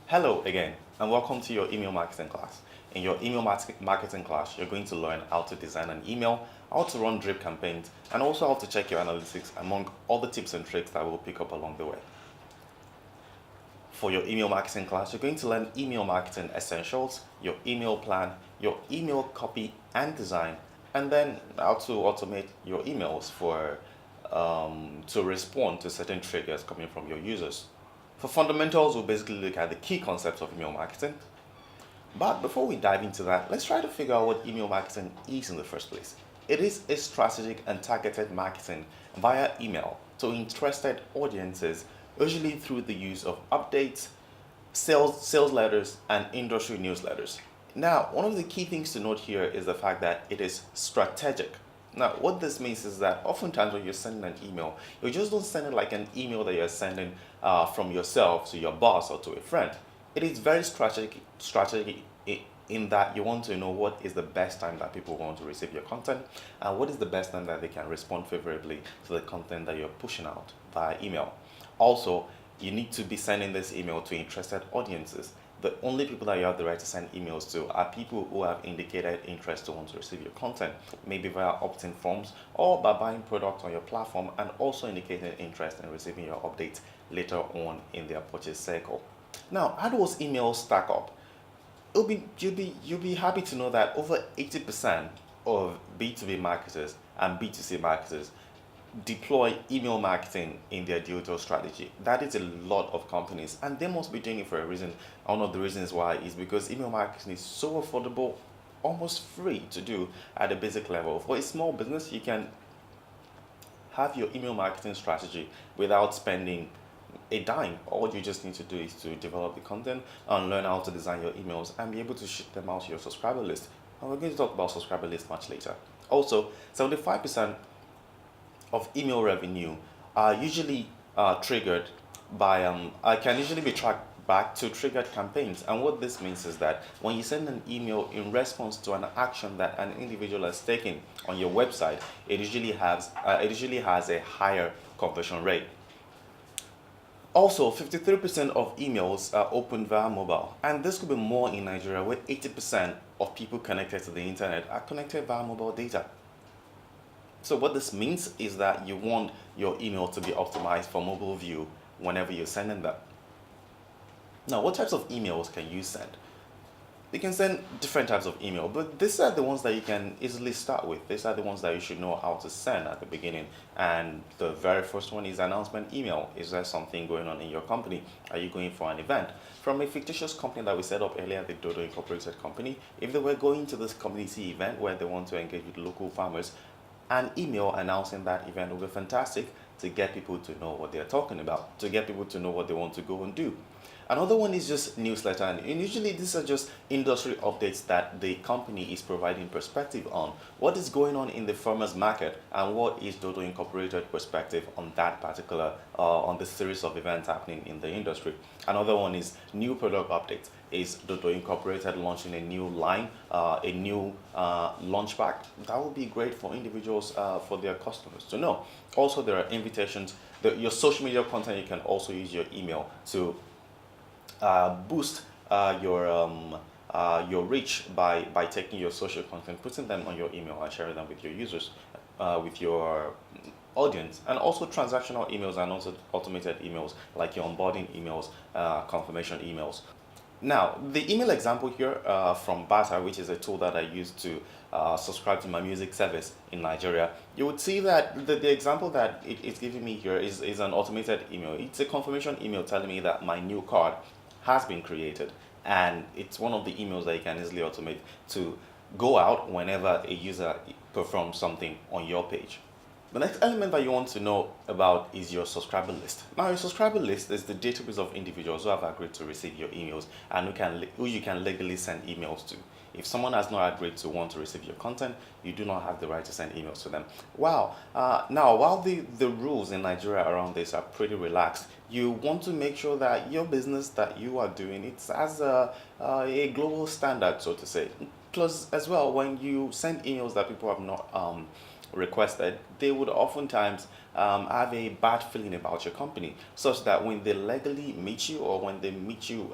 Hello again, and welcome to your email marketing class. In your marketing class, you're going to learn how to design an email, how to run drip campaigns, and also how to check your analytics, among all the tips and tricks that we'll pick up along the way. For your email marketing class, you're going to learn email marketing essentials, your email plan, your email copy and design, and then how to automate your emails to respond to certain triggers coming from your users. For fundamentals, we'll basically look at the key concepts of email marketing. But before we dive into that, let's try to figure out what email marketing is in the first place. It is a strategic and targeted marketing via email to interested audiences, usually through the use of updates, sales letters, and industry newsletters. Now, one of the key things to note here is the fact that it is strategic. Now, what this means is that oftentimes when you're sending an email, you just don't send it like an email that you're sending from yourself to your boss or to a friend. It is very strategic in that you want to know what is the best time that people want to receive your content and what is the best time that they can respond favorably to the content that you're pushing out via email. Also, you need to be sending this email to interested audiences. The only people that you have the right to send emails to are people who have indicated interest to want to receive your content, maybe via opt-in forms or by buying products on your platform and also indicating interest in receiving your updates later on in their purchase cycle. Now, how do those emails stack up? You'll be happy to know that over 80% of B2B marketers and B2C marketers deploy email marketing in their digital strategy. That is a lot of companies, and they must be doing it for a reason. One of the reasons why is because email marketing is so affordable, almost free to do at a basic level. For a small business, you can have your email marketing strategy without spending a dime. All you just need to do is to develop the content and learn how to design your emails and be able to ship them out to your subscriber list. And we're going to talk about subscriber list much later. Also, 75% of email revenue are usually triggered by can usually be tracked back to triggered campaigns. And what this means is that when you send an email in response to an action that an individual has taken on your website, it usually has a higher conversion rate. Also, 53% of emails are opened via mobile, and this could be more in Nigeria, where 80% of people connected to the internet are connected via mobile data. So what this means is that you want your email to be optimized for mobile view whenever you're sending them. Now, what types of emails can you send? You can send different types of email, but these are the ones that you can easily start with. These are the ones that you should know how to send at the beginning. And the very first one is announcement email. Is there something going on in your company? Are you going for an event? From a fictitious company that we set up earlier, the Dodo Incorporated company, if they were going to this community event where they want to engage with local farmers, an email announcing that event will be fantastic to get people to know what they're talking about, to get people to know what they want to go and do. Another one is just newsletter, and usually these are just industry updates that the company is providing perspective on. What is going on in the farmers market and what is Dodo Incorporated perspective on that particular, on the series of events happening in the industry. Another one is new product updates. Is Dodo Incorporated launching a new line, a new launch pack? That would be great for individuals, for their customers to know. Also, there are invitations. Your social media content, you can also use your email to boost your reach by taking your social content, putting them on your email and sharing them with your users, with your audience, and also transactional emails and also automated emails like your onboarding emails, confirmation emails. Now, the email example here from Bata, which is a tool that I use to subscribe to my music service in Nigeria, you would see that the example that it's giving me here is an automated email. It's a confirmation email telling me that my new card has been created, and it's one of the emails that you can easily automate to go out whenever a user performs something on your page. The next element that you want to know about is your subscriber list. Now, your subscriber list is the database of individuals who have agreed to receive your emails and who you can legally send emails to. If someone has not agreed to want to receive your content, you do not have the right to send emails to them. Wow. Now, while the rules in Nigeria around this are pretty relaxed, you want to make sure that your business that you are doing, it's as a global standard, so to say. Plus, as well, when you send emails that people have not requested, they would oftentimes have a bad feeling about your company, such that when they legally meet you, or when they meet you,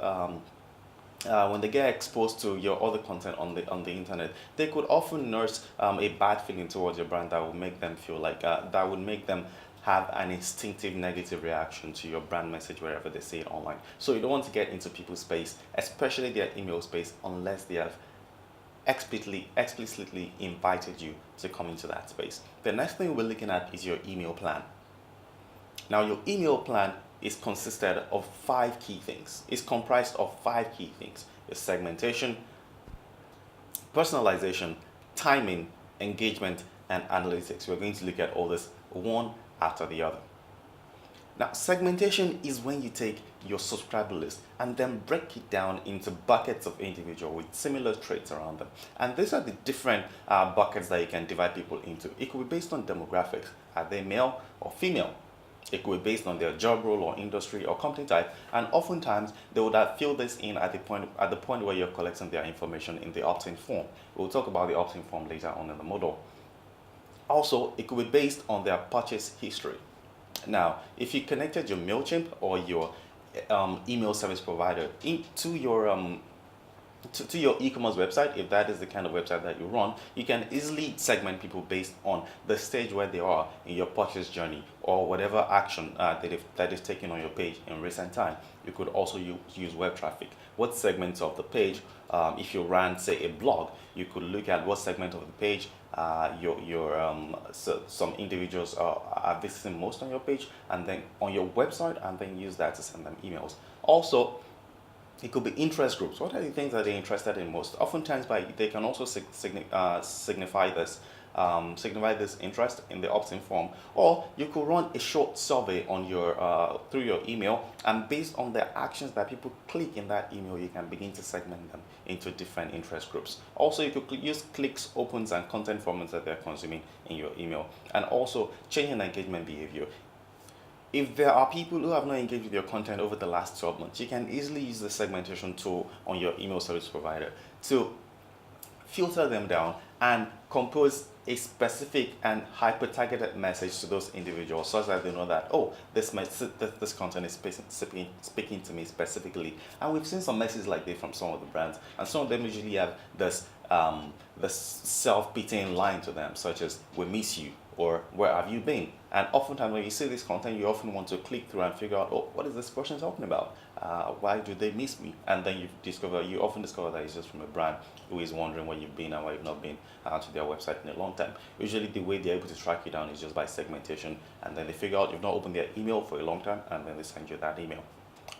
when they get exposed to your other content on the internet, they could often nurse a bad feeling towards your brand that would make them feel like that would make them have an instinctive negative reaction to your brand message wherever they see it online. So you don't want to get into people's space, especially their email space, unless they have explicitly invited you to come into that space. The next thing we're looking at is your email plan. Now, your email plan is consisted of 5 key things. It's comprised of 5 key things: your segmentation, personalization, timing, engagement, and analytics. We're going to look at all this one after the other. Now, segmentation is when you take your subscriber list and then break it down into buckets of individuals with similar traits around them. And these are the different buckets that you can divide people into. It could be based on demographics. Are they male or female? It could be based on their job role or industry or company type, and oftentimes they would have filled this in at the point where you're collecting their information in the opt-in form. We'll talk about the opt-in form later on in the model. Also, it could be based on their purchase history. Now, if you connected your MailChimp or your email service provider into your to your e-commerce website, if that is the kind of website that you run, you can easily segment people based on the stage where they are in your purchase journey, or whatever action that is taken on your page in recent time. You could also use web traffic. What segments of the page, if you ran, say, a blog, you could look at what segment of the page some individuals are visiting most on your page, and then on your website, and then use that to send them emails. Also, it could be interest groups. What are the things that they're interested in most? Oftentimes, they can also signify this interest in the opt-in form, or you could run a short survey on your through your email, and based on the actions that people click in that email, you can begin to segment them into different interest groups. Also, you could use clicks, opens, and content formats that they're consuming in your email, and also changing engagement behavior. If there are people who have not engaged with your content over the last 12 months, you can easily use the segmentation tool on your email service provider to filter them down and compose a specific and hyper-targeted message to those individuals, such that they know that, oh, this content is speaking to me specifically. And we've seen some messages like this from some of the brands, and some of them usually have this self-pitying line to them, such as, "We miss you," or "Where have you been?" And oftentimes when you see this content, you often want to click through and figure out, oh, what is this person talking about? Why do they miss me? And then you often discover that it's just from a brand who is wondering where you've been and why you've not been to their website in a long time. Usually the way they're able to track you down is just by segmentation, and then they figure out you've not opened their email for a long time, and then they send you that email.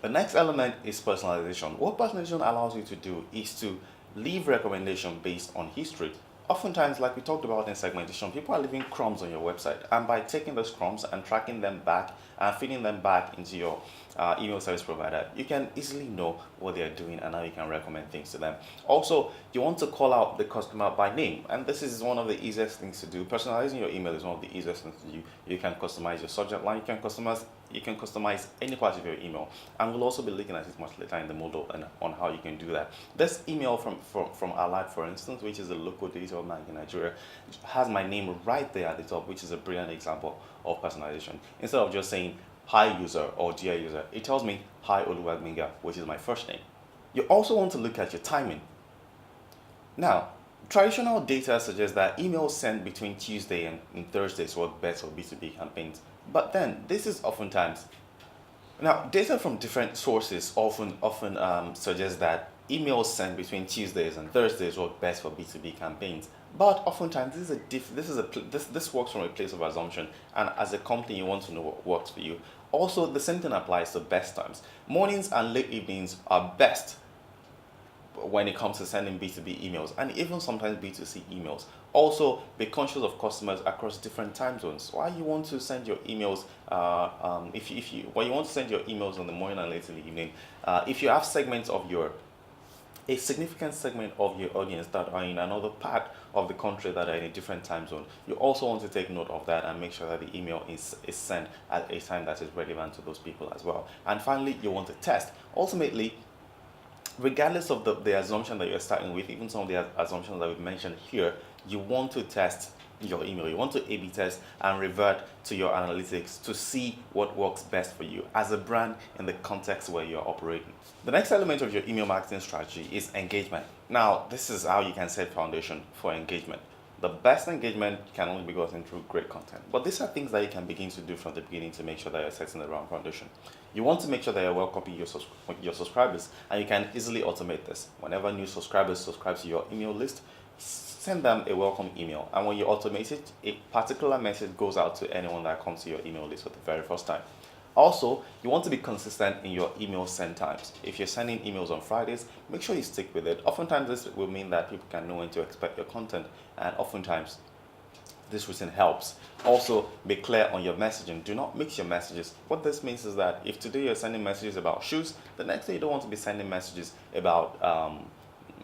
The next element is personalization. What personalization allows you to do is to leave recommendation based on history. Oftentimes, like we talked about in segmentation, people are leaving crumbs on your website, and by taking those crumbs and tracking them back and feeding them back into your email service provider, you can easily know what they are doing and how you can recommend things to them. Also, you want to call out the customer by name, and this is one of the easiest things to do. Personalizing your email is one of the easiest things to do. You can customize your subject line, you can customize any part of your email, and we'll also be looking at it much later in the model and on how you can do that. This email from Allied, for instance, which is a local digital bank in Nigeria, has my name right there at the top, which is a brilliant example of personalization. Instead of just saying "Hi user" or "Dear user," it tells me "Hi Oluwagminga," which is my first name. You also want to look at your timing. Now, traditional data suggests that emails sent between Tuesday and Thursdays work best for B2B campaigns. But then this is oftentimes, now data from different sources often suggests that emails sent between Tuesdays and Thursdays work best for B2B campaigns. But oftentimes this works from a place of assumption, and as a company you want to know what works for you. Also, the same thing applies to best times. Mornings and late evenings are best when it comes to sending B2B emails, and even sometimes B2C emails. Also, be conscious of customers across different time zones. Why you want to send your emails, you want to send your emails in the morning and late in the evening, if you have a significant segment of your audience that are in another part of the country that are in a different time zone, you also want to take note of that and make sure that the email is sent at a time that is relevant to those people as well. And finally, you want to test. Ultimately, regardless of the assumption that you're starting with, even some of the assumptions that we've mentioned here, you want to test your email. You want to A/B test and revert to your analytics to see what works best for you as a brand in the context where you're operating. The next element of your email marketing strategy is engagement. Now, this is how you can set foundation for engagement. The best engagement can only be gotten through great content. But these are things that you can begin to do from the beginning to make sure that you're setting the wrong foundation. You want to make sure that you're well copying your subscribers, and you can easily automate this. Whenever new subscribers subscribe to your email list, send them a welcome email. And when you automate it, a particular message goes out to anyone that comes to your email list for the very first time. Also, you want to be consistent in your email send times. If you're sending emails on Fridays, make sure you stick with it. Oftentimes, this will mean that people can know when to expect your content, and oftentimes, this routine helps. Also, be clear on your messaging. Do not mix your messages. What this means is that if today you're sending messages about shoes, the next day you don't want to be sending messages about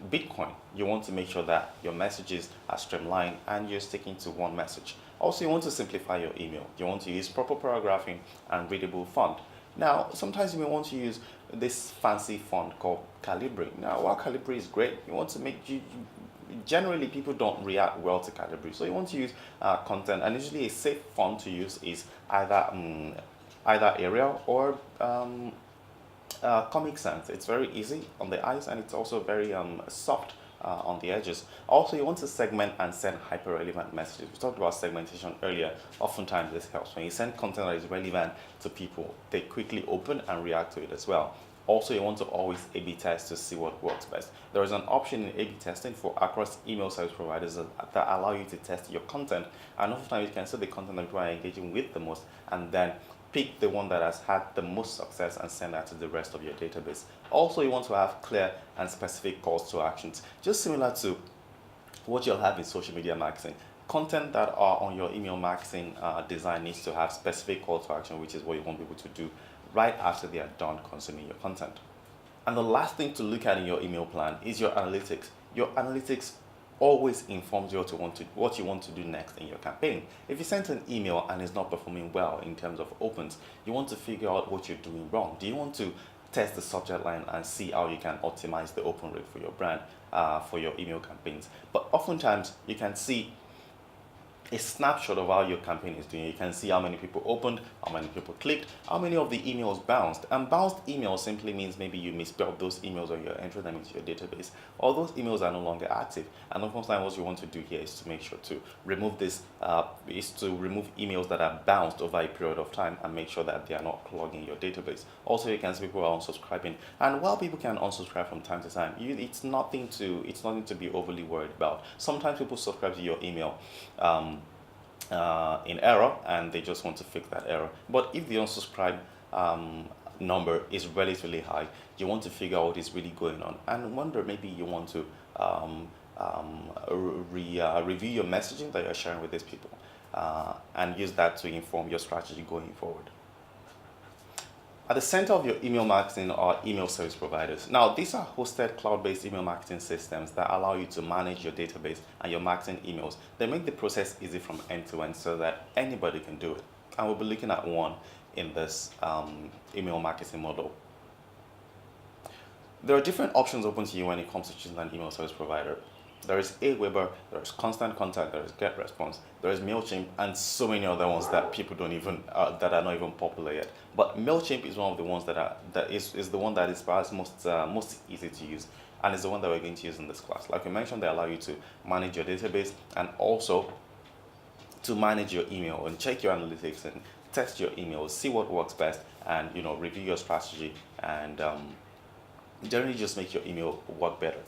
Bitcoin. You want to make sure that your messages are streamlined and you're sticking to one message. Also, you want to simplify your email. You want to use proper paragraphing and readable font. Now, sometimes you may want to use this fancy font called Calibri. Now, while Calibri is great, you want to make generally people don't react well to Calibri, so you want to use content. And usually, a safe font to use is either Arial or Comic Sans. It's very easy on the eyes, and it's also very soft on the edges. Also, you want to segment and send hyper relevant messages. We talked about segmentation earlier. Oftentimes this helps. When you send content that is relevant to people, they quickly open and react to it as well. Also, you want to always A/B test to see what works best. There is an option in A/B testing for across email service providers that allow you to test your content, and oftentimes you can see the content that people are engaging with the most, and then pick the one that has had the most success and send that to the rest of your database. Also, you want to have clear and specific calls to actions, just similar to what you'll have in social media marketing. Content that are on your email marketing design needs to have specific call to action, which is what you want people to do right after they are done consuming your content. And the last thing to look at in your email plan is your analytics. Your analytics always informs you what you want to do next in your campaign. If you sent an email and it's not performing well in terms of opens, you want to figure out what you're doing wrong. Do you want to test the subject line and see how you can optimize the open rate for your brand, for your email campaigns? But oftentimes you can see a snapshot of how your campaign is doing. You can see how many people opened, how many people clicked, how many of the emails bounced. And bounced emails simply means maybe you misspelled those emails or you're entering them into your database, or those emails are no longer active. And oftentimes what you want to do here is to make sure to remove this, remove emails that are bounced over a period of time and make sure that they are not clogging your database. Also, you can see people are unsubscribing. And while people can unsubscribe from time to time, it's nothing to be overly worried about. Sometimes people subscribe to your email in error, and they just want to fix that error. But if the unsubscribe number is relatively high, you want to figure out what is really going on, and wonder maybe you want to review your messaging that you're sharing with these people, and use that to inform your strategy going forward. At the center of your email marketing are email service providers. Now, these are hosted cloud-based email marketing systems that allow you to manage your database and your marketing emails. They make the process easy from end to end so that anybody can do it. And we'll be looking at one in this email marketing model. There are different options open to you when it comes to choosing an email service provider. There is Aweber, there is Constant Contact, there is GetResponse, there is MailChimp, and so many other ones that people don't even that are not even popular yet. But MailChimp is one of the ones that is the one that is perhaps most easy to use, and is the one that we're going to use in this class. Like we mentioned, they allow you to manage your database and also to manage your email and check your analytics and test your emails, see what works best, and review your strategy and generally just make your email work better.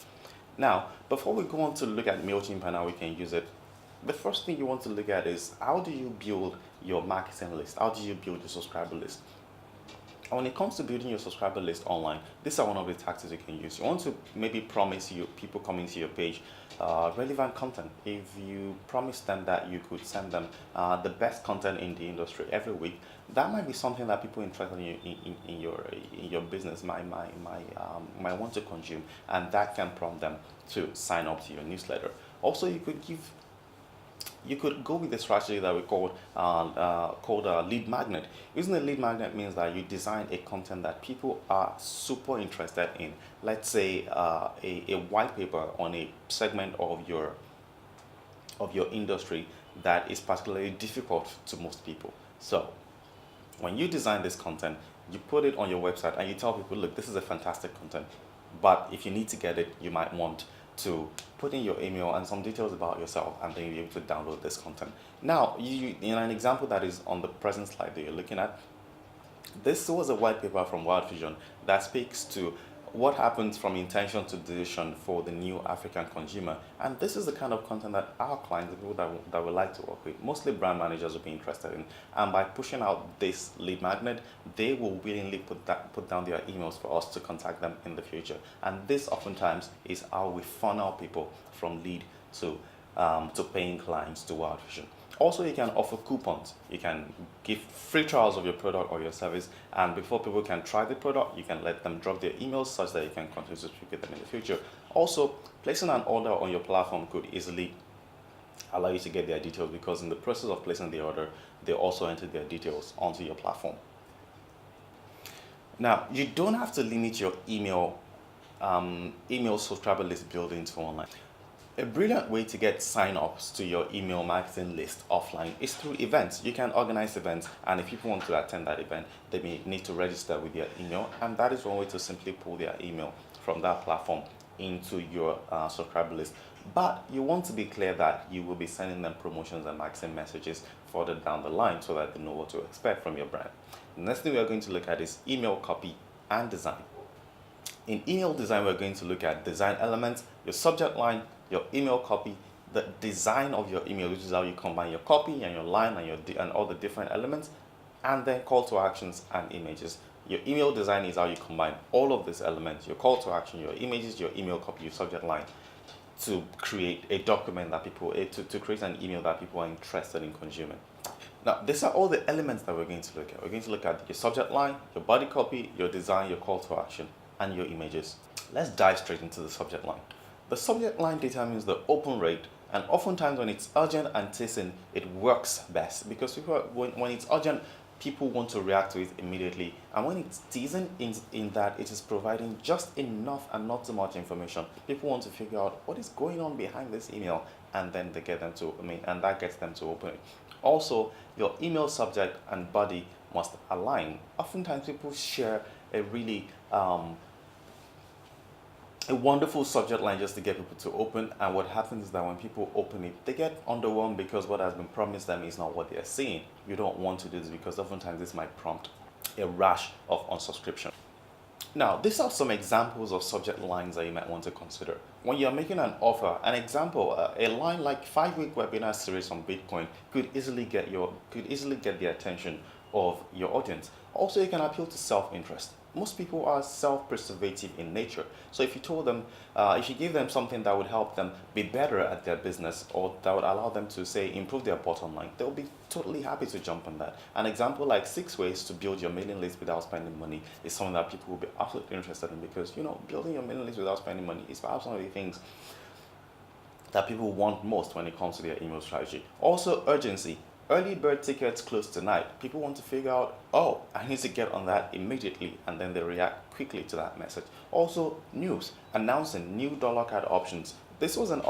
Now, before we go on to look at MailChimp and how we can use it, the first thing you want to look at is how do you build your marketing list? How do you build your subscriber list? And when it comes to building your subscriber list online, these are one of the tactics you can use. You want to maybe promise people coming to your page relevant content. If you promise them that you could send them the best content in the industry every week, that might be something that people interested in your business might want to consume, and that can prompt them to sign up to your newsletter. Also, you could go with the strategy that we called a lead magnet. Using a lead magnet means that you design a content that people are super interested in. Let's say a white paper on a segment of your industry that is particularly difficult to most people. So when you design this content, you put it on your website and you tell people, look, this is a fantastic content, but if you need to get it, you might want to put in your email and some details about yourself, and then you'll be able to download this content. Now, in an example that is on the present slide that you're looking at, this was a white paper from World Vision that speaks to what happens from intention to decision for the new African consumer. And this is the kind of content that our clients, the people that would like to work with, mostly brand managers, will be interested in. And by pushing out this lead magnet, they will willingly put down their emails for us to contact them in the future. And this oftentimes is how we funnel people from lead to paying clients to World Vision. Also, you can offer coupons. You can give free trials of your product or your service, and before people can try the product, you can let them drop their emails such that you can continue to speak with them in the future. Also, placing an order on your platform could easily allow you to get their details, because in the process of placing the order, they also enter their details onto your platform. Now, you don't have to limit your email subscriber list building to online. A brilliant way to get sign-ups to your email marketing list offline is through events. You can organize events, and if people want to attend that event, they may need to register with their email, and that is one way to simply pull their email from that platform into your subscriber list. But you want to be clear that you will be sending them promotions and marketing messages further down the line so that they know what to expect from your brand. The next thing we are going to look at is email copy and design. In email design, we're going to look at design elements, your subject line, your email copy, the design of your email, which is how you combine your copy and your line and all the different elements, and then call to actions and images. Your email design is how you combine all of these elements, your call to action, your images, your email copy, your subject line, to create a document that people, to create an email that people are interested in consuming. Now, these are all the elements that we're going to look at. We're going to look at your subject line, your body copy, your design, your call to action, and your images. Let's dive straight into the subject line. The subject line determines the open rate, and oftentimes when it's urgent and teasing, it works best, because when it's urgent, people want to react to it immediately, and when it's teasing, in that it is providing just enough and not too much information, people want to figure out what is going on behind this email, and then that gets them to open it. Also, your email subject and body must align. Oftentimes people share a really a wonderful subject line just to get people to open, and what happens is that when people open it, they get underwhelmed because what has been promised them is not what they are seeing. You don't want to do this, because oftentimes this might prompt a rash of unsubscription. Now, these are some examples of subject lines that you might want to consider. When you're making an offer, an example, a line like 5-week webinar series on Bitcoin could easily get the attention of your audience. Also, you can appeal to self-interest. Most people are self-preservative in nature. So if you told them, if you give them something that would help them be better at their business, or that would allow them to, say, improve their bottom line, they'll be totally happy to jump on that. An example like 6 ways to build your mailing list without spending money is something that people will be absolutely interested in, because, building your mailing list without spending money is perhaps one of the things that people want most when it comes to their email strategy. Also, urgency. Early bird tickets close tonight. People want to figure out, oh, I need to get on that immediately, and then they react quickly to that message. Also, news, announcing new dollar card options. This was an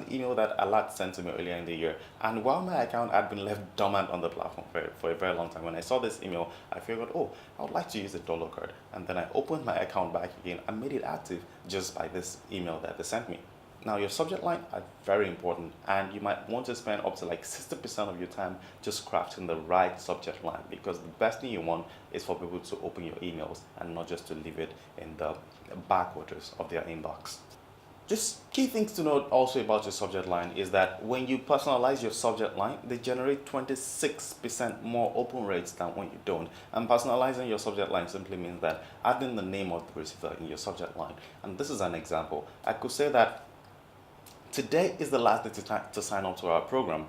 email that Alert sent to me earlier in the year, and while my account had been left dormant on the platform for a very long time, when I saw this email, I figured, oh, I would like to use the dollar card, and then I opened my account back again and made it active just by this email that they sent me. Now, your subject line are very important, and you might want to spend up to like 60% of your time just crafting the right subject line, because the best thing you want is for people to open your emails and not just to leave it in the backwaters of their inbox. Just key things to note also about your subject line is that when you personalize your subject line, they generate 26% more open rates than when you don't. And personalizing your subject line simply means that adding the name of the receiver in your subject line. And this is an example. I could say that today is the last day to sign up to our program.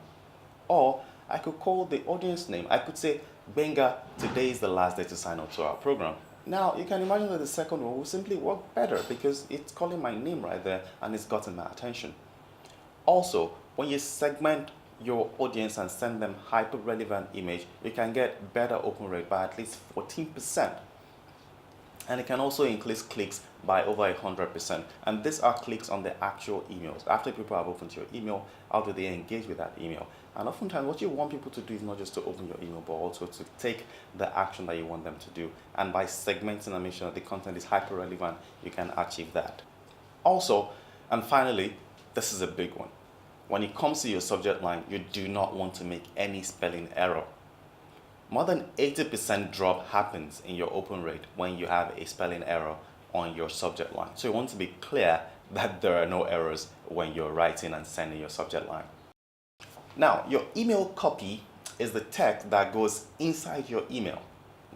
Or I could call the audience name. I could say, Benga, today is the last day to sign up to our program. Now, you can imagine that the second one will simply work better, because it's calling my name right there and it's gotten my attention. Also, when you segment your audience and send them hyper-relevant image, you can get better open rate by at least 14%. And it can also increase clicks by over 100%. And these are clicks on the actual emails. After people have opened your email, how do they engage with that email? And oftentimes what you want people to do is not just to open your email, but also to take the action that you want them to do. And by segmenting and making sure that the content is hyper relevant, you can achieve that. Also, and finally, this is a big one. When it comes to your subject line, you do not want to make any spelling error. More than 80% drop happens in your open rate when you have a spelling error on your subject line. So you want to be clear that there are no errors when you're writing and sending your subject line. Now, your email copy is the text that goes inside your email.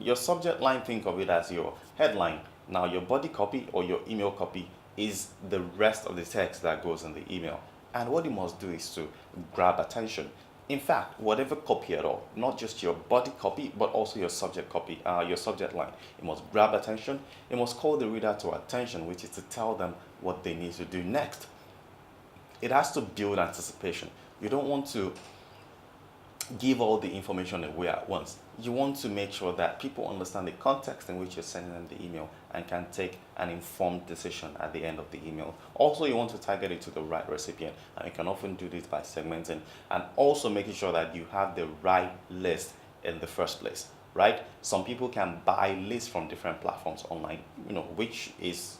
Your subject line, think of it as your headline. Now, your body copy or your email copy is the rest of the text that goes in the email. And what you must do is to grab attention. In fact, whatever copy at all, not just your body copy, but also your subject copy, your subject line. It must grab attention. It must call the reader to attention, which is to tell them what they need to do next. It has to build anticipation. You don't want to give all the information away at once. You want to make sure that people understand the context in which you're sending them the email and can take an informed decision at the end of the email. Also, you want to target it to the right recipient, and you can often do this by segmenting and also making sure that you have the right list in the first place, right? Some people can buy lists from different platforms online, which is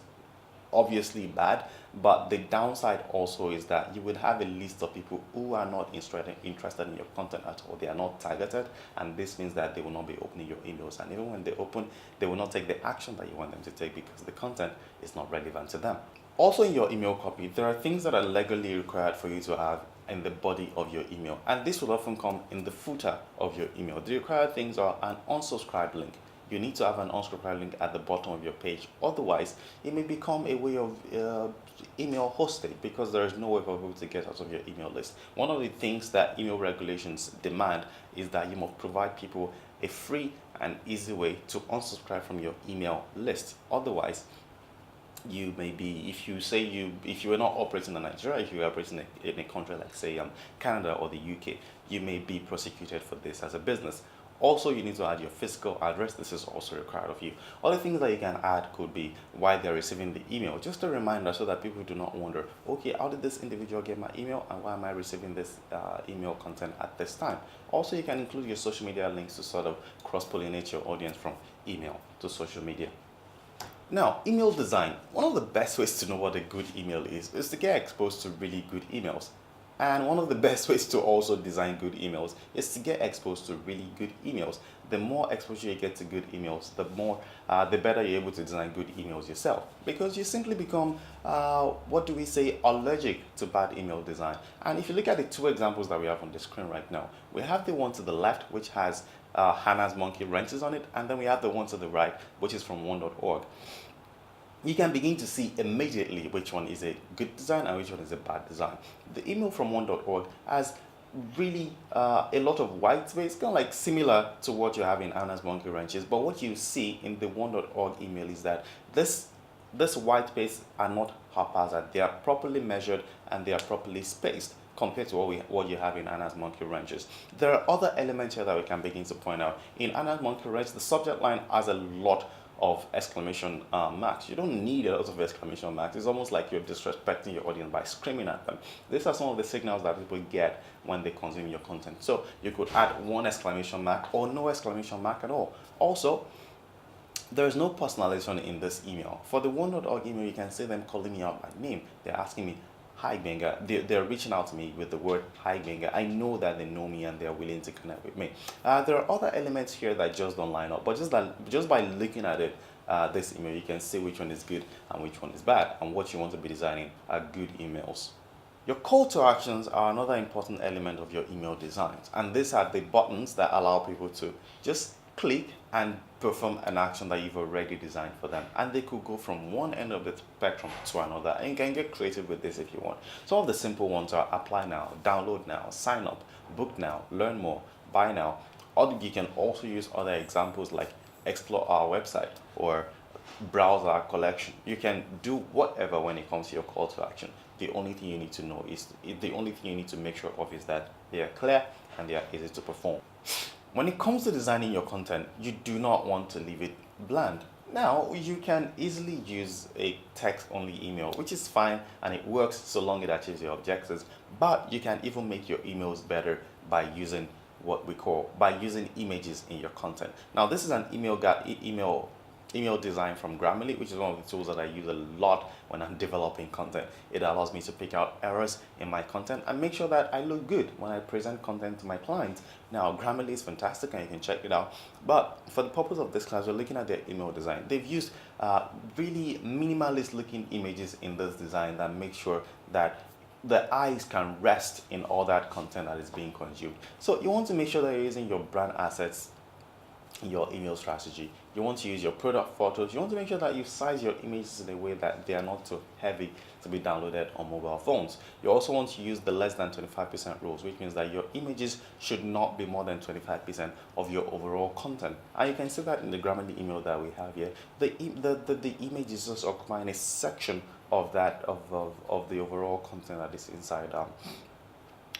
obviously bad, but the downside also is that you would have a list of people who are not interested in your content at all. They are not targeted, and this means that they will not be opening your emails, and even when they open, they will not take the action that you want them to take because the content is not relevant to them. Also, in your email copy, there are things that are legally required for you to have in the body of your email, and this will often come in the footer of your email. The required things are an unsubscribe link. You need to have an unsubscribe link at the bottom of your page. Otherwise, it may become a way of email hosting because there is no way for people to get out of your email list. One of the things that email regulations demand is that you must provide people a free and easy way to unsubscribe from your email list. Otherwise, you may be, if you are not operating in Nigeria, if you are operating in a country like, say, Canada or the UK, you may be prosecuted for this as a business. Also, you need to add your physical address. This is also required of you. Other things that you can add could be why they're receiving the email. Just a reminder so that people do not wonder, okay, how did this individual get my email and why am I receiving this email content at this time? Also, you can include your social media links to sort of cross-pollinate your audience from email to social media. Now, email design. One of the best ways to know what a good email is to get exposed to really good emails. And one of the best ways to also design good emails is to get exposed to really good emails. The more exposure you get to good emails, the better you're able to design good emails yourself. Because you simply become, allergic to bad email design. And if you look at the two examples that we have on the screen right now, we have the one to the left, which has Hannah's Monkey Wrenches on it, and then we have the one to the right, which is from one.org. You can begin to see immediately which one is a good design and which one is a bad design. The email from one.org has really a lot of white space, kind of like similar to what you have in Anna's Monkey Wrenches. But what you see in the one.org email is that this white space are not haphazard. They are properly measured and they are properly spaced compared to what you have in Anna's Monkey Wrenches. There are other elements here that we can begin to point out. In Anna's Monkey Wrenches, the subject line has a lot of exclamation marks. You don't need a lot of exclamation marks. It's almost like you're disrespecting your audience by screaming at them. These are some of the signals that people get when they consume your content. So you could add one exclamation mark or no exclamation mark at all. Also, there is no personalization in this email. For the one.org email, you can see them calling me out by name. They're asking me, hi Benga. They're reaching out to me with the word hi Benga. I know that they know me and they're willing to connect with me. There are other elements here that just don't line up, but just by looking at it, this email, you can see which one is good and which one is bad, and what you want to be designing are good emails. Your call to actions are another important element of your email designs, and these are the buttons that allow people to just click and perform an action that you've already designed for them, and they could go from one end of the spectrum to another, and you can get creative with this if you want. Some of the simple ones are apply now, download now, sign up, book now, learn more, buy now. Or you can also use other examples like explore our website or browse our collection. You can do whatever when it comes to your call to action. The only thing you need to make sure of is that they are clear and they are easy to perform. When it comes to designing your content, you do not want to leave it bland. Now, you can easily use a text-only email, which is fine and it works so long it achieves your objectives. But you can even make your emails better by using by using images in your content. Now, this is an email design from Grammarly, which is one of the tools that I use a lot when I'm developing content. It allows me to pick out errors in my content and make sure that I look good when I present content to my clients. Now, Grammarly is fantastic and you can check it out. But for the purpose of this class, we're looking at their email design. They've used really minimalist looking images in this design that make sure that the eyes can rest in all that content that is being consumed. So you want to make sure that you're using your brand assets in your email strategy. You want to use your product photos. You want to make sure that you size your images in a way that they are not too heavy to be downloaded on mobile phones. You also want to use the less than 25% rules, which means that your images should not be more than 25% of your overall content. And you can see that in the Grammarly email that we have here. The image is just occupying a section of the overall content that is inside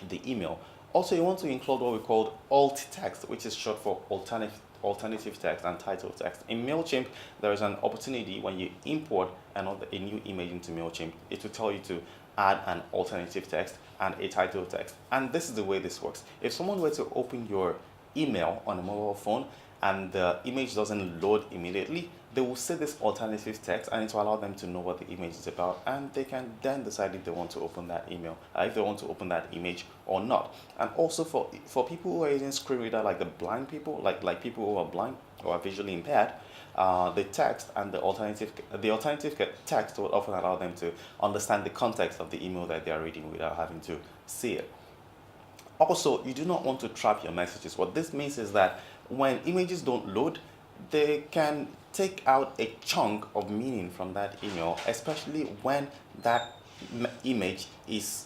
the email. Also, you want to include what we call alt text, which is short for alternative text and title text. In MailChimp, there is an opportunity when you import a new image into MailChimp, it will tell you to add an alternative text and a title text. And this is the way this works. If someone were to open your email on a mobile phone and the image doesn't load immediately, they will see this alternative text and it will allow them to know what the image is about, and they can then decide if they want to open that email, if they want to open that image or not. And also for people who are using screen reader, like the blind people, like people who are blind or are visually impaired, the text and the alternative text will often allow them to understand the context of the email that they are reading without having to see it. Also, you do not want to trap your messages. What this means is that when images don't load, they can take out a chunk of meaning from that email, especially when that image is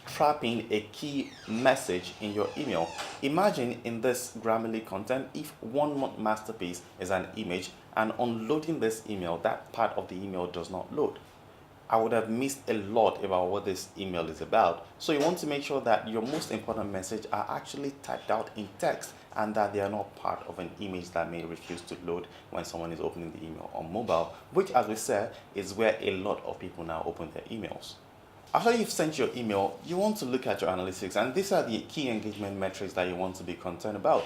trapping a key message in your email. Imagine in this Grammarly content, if one masterpiece is an image and on loading this email, that part of the email does not load. I would have missed a lot about what this email is about. So you want to make sure that your most important message are actually typed out in text and that they are not part of an image that may refuse to load when someone is opening the email on mobile, which, as we said, is where a lot of people now open their emails. After you've sent your email, you want to look at your analytics, and these are the key engagement metrics that you want to be concerned about.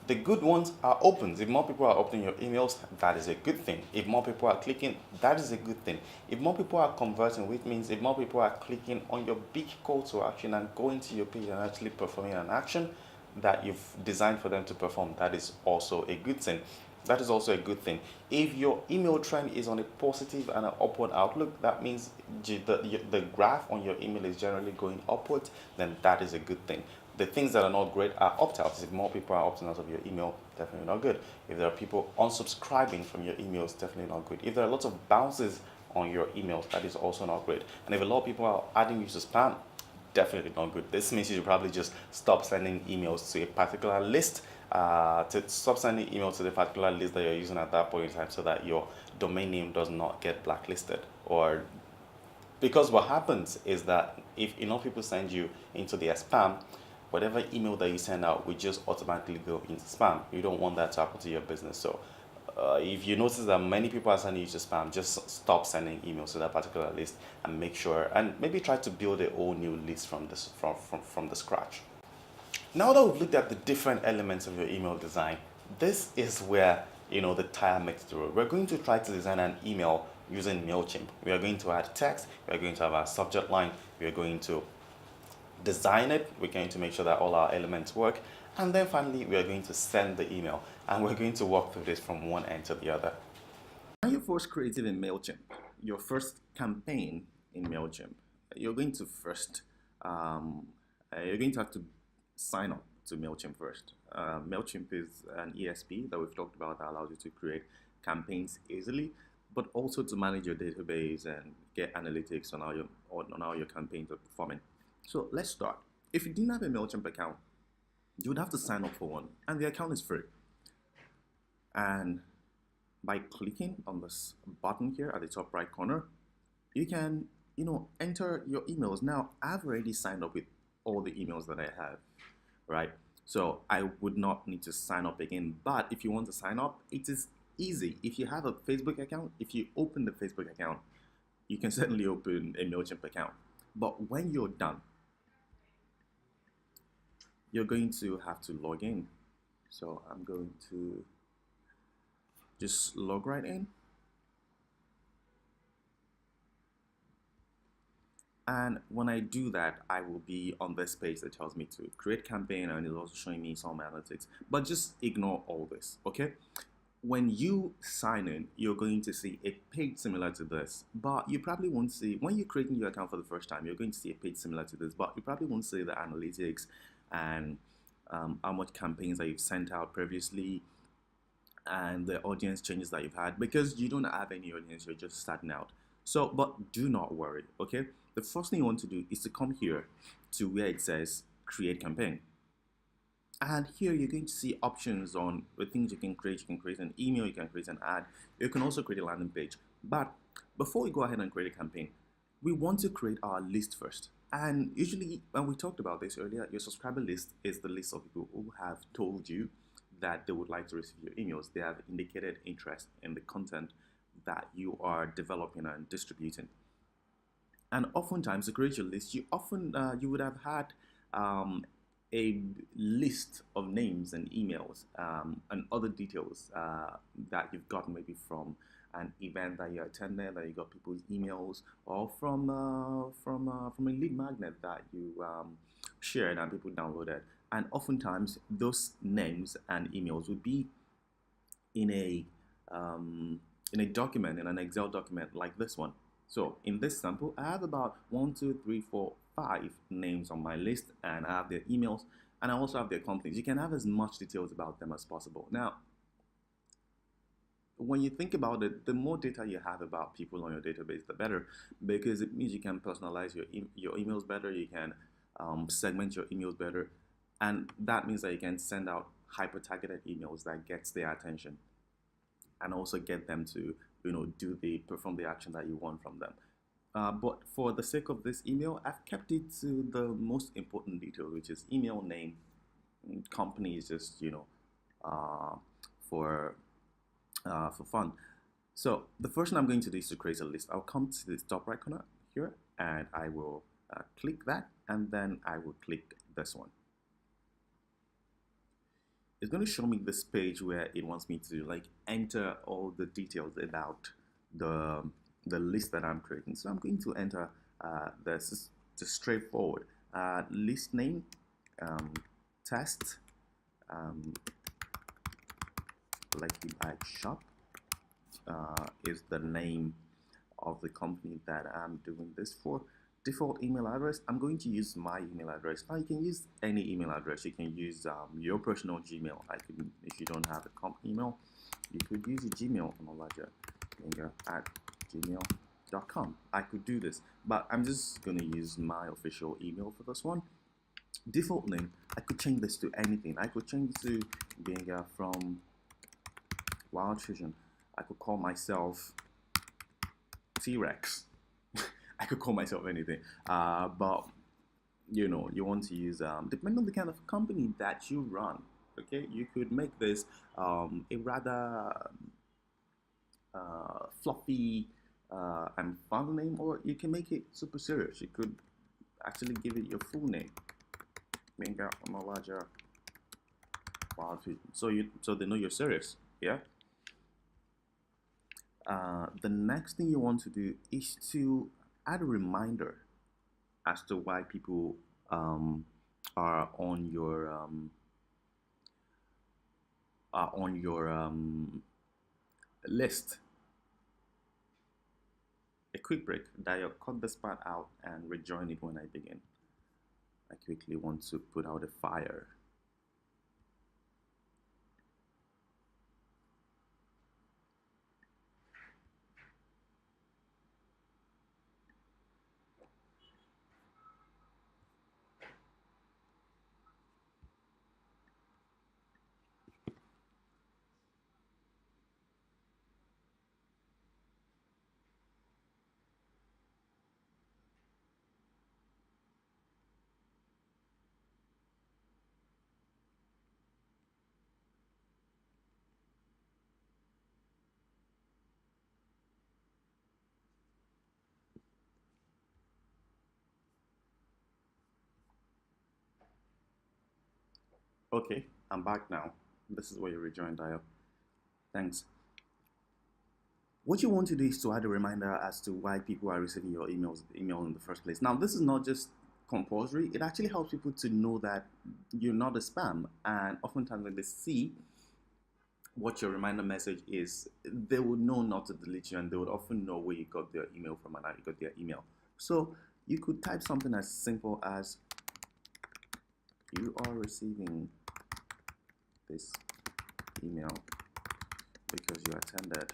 The good ones are opens. If more people are opening your emails, that is a good thing. If more people are clicking, that is a good thing. If more people are converting, which means if more people are clicking on your big call to action and going to your page and actually performing an action that you've designed for them to perform, that is also a good thing. That is also a good thing. If your email trend is on a positive and an upward outlook, that means the graph on your email is generally going upwards, then that is a good thing. The things that are not great are opt-outs. If more people are opting out of your email, definitely not good. If there are people unsubscribing from your emails, definitely not good. If there are lots of bounces on your emails, that is also not great. And if a lot of people are adding you to spam, definitely not good. This means you should probably just stop sending emails to a particular list, to stop sending emails to the particular list that you're using at that point in time so that your domain name does not get blacklisted. Or because what happens is that if enough people send you into their spam, whatever email that you send out will just automatically go into spam. You don't want that to happen to your business. So if you notice that many people are sending you to spam, just stop sending emails to that particular list and make sure, and maybe try to build a whole new list from the scratch. Now that we've looked at the different elements of your email design, this is where the tire meets the road. We're going to try to design an email using MailChimp. We are going to add text, we are going to have our subject line, we are going to design it, we're going to make sure that all our elements work, and then finally we are going to send the email, and we're going to walk through this from one end to the other. When you're first creative in MailChimp, your first campaign in MailChimp, you're going to have to sign up to MailChimp first. MailChimp is an ESP that we've talked about that allows you to create campaigns easily, but also to manage your database and get analytics on how your campaigns are performing. So let's start. If you didn't have a MailChimp account, you would have to sign up for one, and the account is free. And by clicking on this button here at the top right corner, you can enter your emails. Now, I've already signed up with all the emails that I have, right? So I would not need to sign up again. But if you want to sign up, it is easy. If you have a Facebook account, if you open the Facebook account, you can certainly open a MailChimp account. But when you're done, you're going to have to log in. So I'm going to just log right in. And when I do that, I will be on this page that tells me to create campaign, and it's also showing me some analytics. But just ignore all this, okay? When you sign in, you're going to see a page similar to this, but you probably won't see, when you're creating your account for the first time, you're going to see a page similar to this, but you probably won't see the analytics and how much campaigns that you've sent out previously and the audience changes that you've had, because you don't have any audience, you're just starting out. So, but do not worry, okay? The first thing you want to do is to come here to where it says create campaign. And here you're going to see options on the things you can create. You can create an email, you can create an ad, you can also create a landing page. But before we go ahead and create a campaign, we want to create our list first. And usually, when we talked about this earlier, your subscriber list is the list of people who have told you that they would like to receive your emails. They have indicated interest in the content that you are developing and distributing. And oftentimes, to create your list, you would have had a list of names and emails and other details that you've gotten maybe from an event that you attended, that you got people's emails, or from a lead magnet that you shared and people downloaded. And oftentimes, those names and emails would be in a document, in an Excel document like this one. So in this sample, I have about 1, 2, 3, 4, 5 names on my list, and I have their emails, and I also have their companies. You can have as much details about them as possible. Now, when you think about it, the more data you have about people on your database, the better, because it means you can personalize your emails better, you can segment your emails better, and that means that you can send out hyper-targeted emails that gets their attention and also get them to perform the action that you want from them. But for the sake of this email, I've kept it to the most important detail, which is email name. Company is just for fun. So the first thing I'm going to do is to create a list. I'll come to the top right corner here, and I will click that, and then I will click this one. It's going to show me this page where it wants me to enter all the details about the list that I'm creating. So I'm going to enter this is straightforward list name, test, Lucky Bag Shop is the name of the company that I'm doing this for. Default email address, I'm going to use my email address. Now you can use any email address. You can use your personal Gmail. If you don't have a company email, you could use a Gmail at gmail.com. I could do this, but I'm just going to use my official email for this one. Default name, I could change this to anything. I could change it to Benga from Wild Fusion. I could call myself T-Rex. I could call myself anything, but you want to use depending on the kind of company that you run. Okay, you could make this a rather fluffy and fun name, or you can make it super serious. You could actually give it your full name, Benga Malaja Wild Fusion. So they know you're serious. Yeah. The next thing you want to do is to add a reminder as to why people are on your list. A quick break. Dial, cut this part out and rejoin it when I begin. I quickly want to put out a fire. Okay, I'm back now. This is where you rejoin dial. Thanks. What you want to do is to add a reminder as to why people are receiving your email in the first place. Now, this is not just compulsory. It actually helps people to know that you're not a spam. And oftentimes when they see what your reminder message is, they would know not to delete you, and they would often know where you got their email from and how you got their email. So you could type something as simple as, you are receiving this email because you attended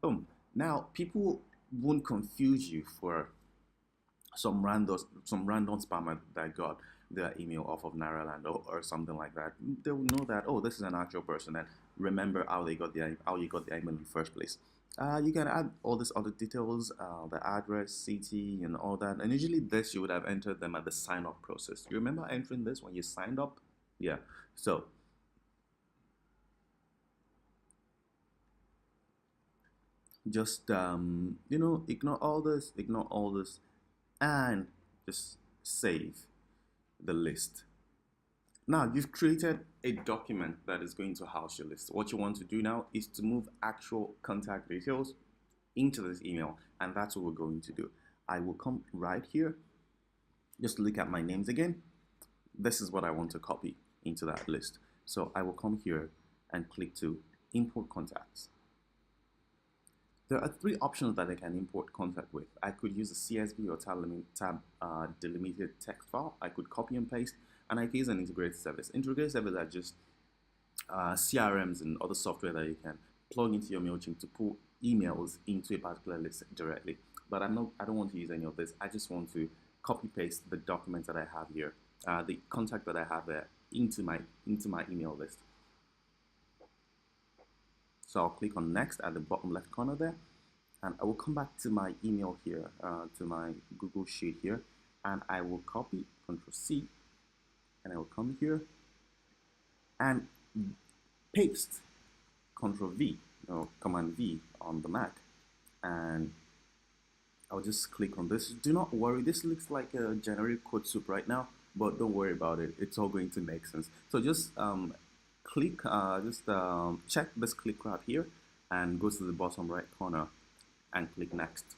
boom. Now people won't confuse you for some random spammer that got their email off of Nairaland or something like that. They will know that, oh, this is an actual person, and remember how you got the email in the first place. You can add all these other details, the address, city, and all that. And usually this you would have entered them at the sign up process. You remember entering this when you signed up? Yeah. So just ignore all this, and just save the list. Now you've created a document that is going to house your list. What you want to do now is to move actual contact details into this email, and that's what we're going to do. I will come right here, just look at my names again. This is what I want to copy into that list. So I will come here and click to import contacts. There are three options that I can import contact with. I could use a CSV or tab delimited text file. I could copy and paste, and I could use an integrated service. Integrated service are just CRMs and other software that you can plug into your MailChimp to pull emails into a particular list directly. But I don't want to use any of this. I just want to copy paste the document that I have here, the contact that I have there into my email list. So I'll click on next at the bottom left corner there, and I will come back to my email here, to my Google Sheet here, and I will copy, Control C, and I will come here and paste, Control V, Command V on the Mac, and I'll just click on this. Do not worry, this looks like a generic code soup right now, but don't worry about it. It's all going to make sense. So just check this click wrap here and go to the bottom right corner and click next.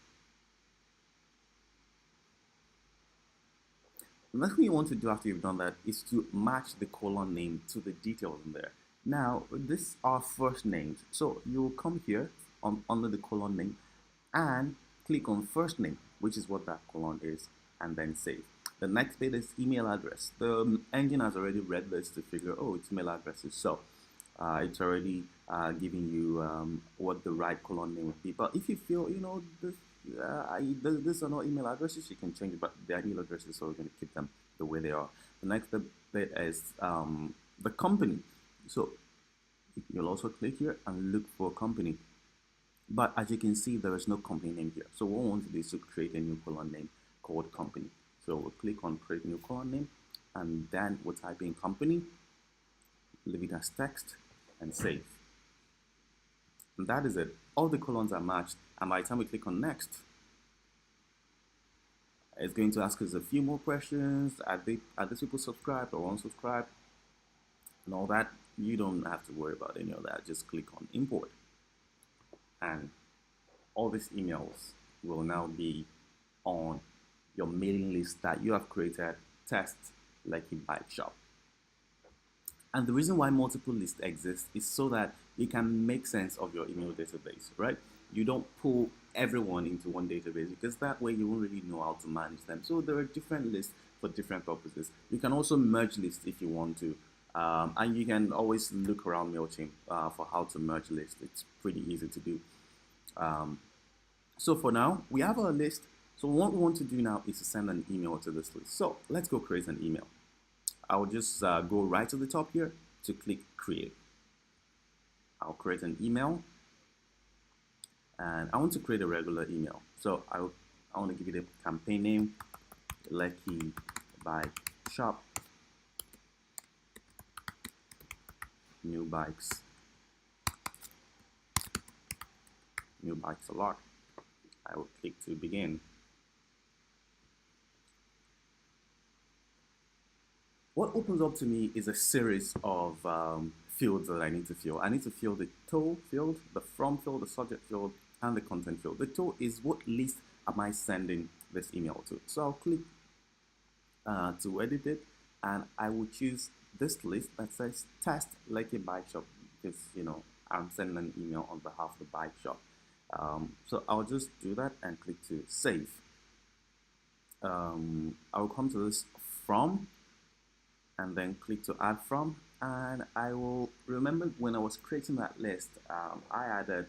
The next thing you want to do after you've done that is to match the colon name to the details in there. Now, these are first names. So you'll come here under the colon name and click on first name, which is what that colon is, and then save. The next bit is email address. The engine has already read this to figure, oh, it's email addresses. So it's already giving you what the right colon name would be. But if you feel, these are not email addresses, you can change it, but the ideal addresses, so we're going to keep them the way they are. The next bit is the company. So you'll also click here and look for a company. But as you can see, there is no company name here. So what we want to do is to create a new colon name called company. So we'll click on create new colon name, and then we'll type in company, leave it as text, and save. And that is it. All the colons are matched, and by the time we click on next, it's going to ask us a few more questions. Are these people subscribed or unsubscribed? And all that. You don't have to worry about any of that. Just click on import. And all these emails will now be on your mailing list that you have created, test Lucky Bike Shop. And the reason why multiple lists exist is so that you can make sense of your email database, right? You don't pull everyone into one database, because that way you won't really know how to manage them. So there are different lists for different purposes. You can also merge lists if you want to. And you can always look around MailChimp for how to merge lists. It's pretty easy to do. So for now, we have our list. So what we want to do now is to send an email to this list. So let's go create an email. I'll just go right to the top here to click create. I'll create an email, and I want to create a regular email. So I want to give it a campaign name, Lucky Bike Shop, new bikes a lot. I will click to begin. What opens up to me is a series of fields that I need to fill. I need to fill the to field, the from field, the subject field, and the content field. The to is what list am I sending this email to. So I'll click to edit it, and I will choose this list that says test Lucky Bike Shop, because I'm sending an email on behalf of the bike shop. So I'll just do that and click to save. I'll come to this from and then click to add from, and I will remember when I was creating that list, I added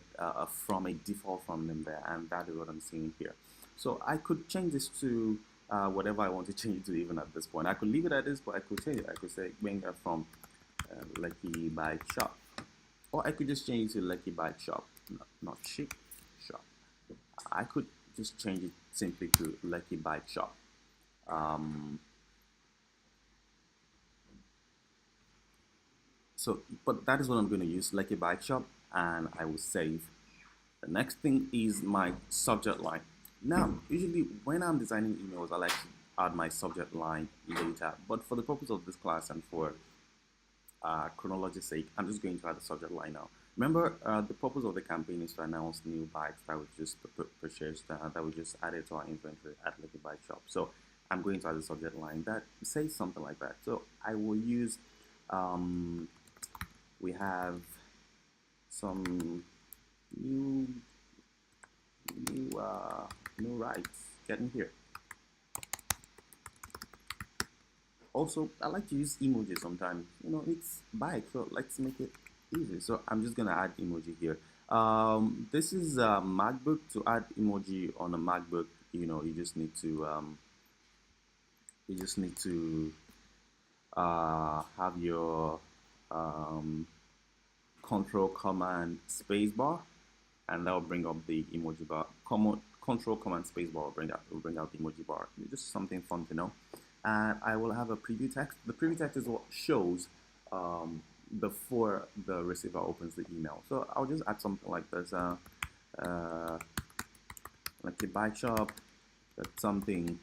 from a default from name there, and that is what I'm seeing here. So I could change this to whatever I want to change it to. Even at this point, I could leave it at this, but I could change it. I could say Benga from Lucky Bike Shop, or I could just change it to Lucky Bike Shop, not Chic Shop. I could just change it simply to Lucky Bike Shop. But that is what I'm going to use, Lucky Bike Shop, and I will save. The next thing is my subject line. Now, usually when I'm designing emails, I like to add my subject line later, but for the purpose of this class and for chronology's sake, I'm just going to add the subject line now. Remember, the purpose of the campaign is to announce new bikes that we just purchased, that we just added to our inventory at Lucky Bike Shop. So I'm going to add the subject line that says something like that. So I will use, we have some new rides getting here. Also, I like to use emojis sometimes. It's bike, so let's make it easy. So I'm just gonna add emoji here. This is a MacBook. To add emoji on a MacBook, you just need to have your Control Command Spacebar, and that will bring up the emoji bar. Control Command Spacebar will bring out the emoji bar. Just something fun to know. And I will have a preview text. The preview text is what shows before the receiver opens the email. So I'll just add something like this, like a bike shop. That's something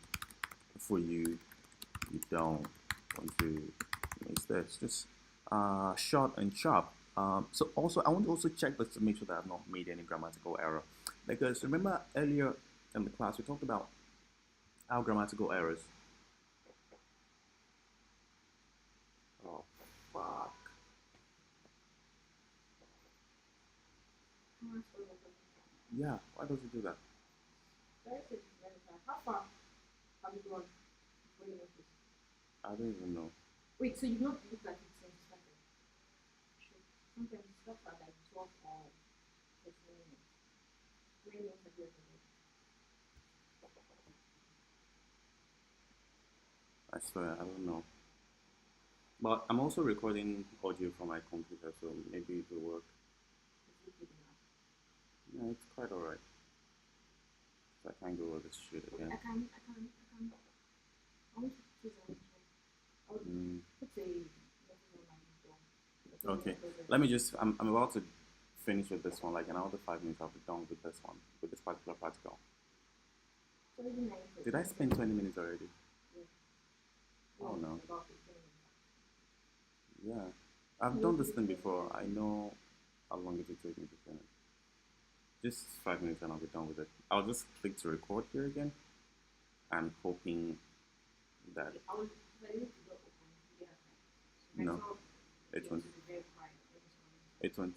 for you. You don't want to miss this. Just short and sharp. So also, I want to also check this to make sure that I've not made any grammatical error. Because remember earlier in the class, we talked about our grammatical errors. Oh, fuck. Yeah, why does it do that? How far have you gone? I don't even know. Wait, so you've not looked at it since you started? Sometimes it stops at like 12 or 13 minutes. How many minutes have you ever made? I swear, I don't know. But I'm also recording audio from my computer, so maybe it will work. Is it good enough? Yeah, it's quite alright. So I can't go over this shit again. I want to choose one. I would put a message on my door. Okay, let me just, I'm about to finish with this one, like in another 5 minutes I'll be done with this one, with this particular practical. Did I spend 20 minutes already? Yeah. Oh no. Yeah, I've done this thing before. I know how long it will take me to finish. Just 5 minutes and I'll be done with it. I'll just click to record here again, and hoping that. No, it won't. It won't.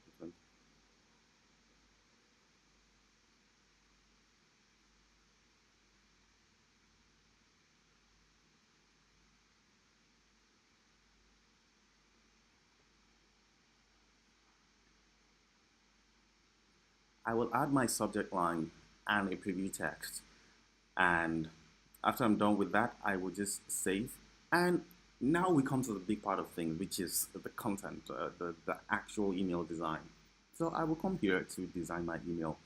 It won't. I will add my subject line and a preview text. And after I'm done with that, I will just save. And now we come to the big part of things, which is the content, the actual email design. So I will come here to design my email.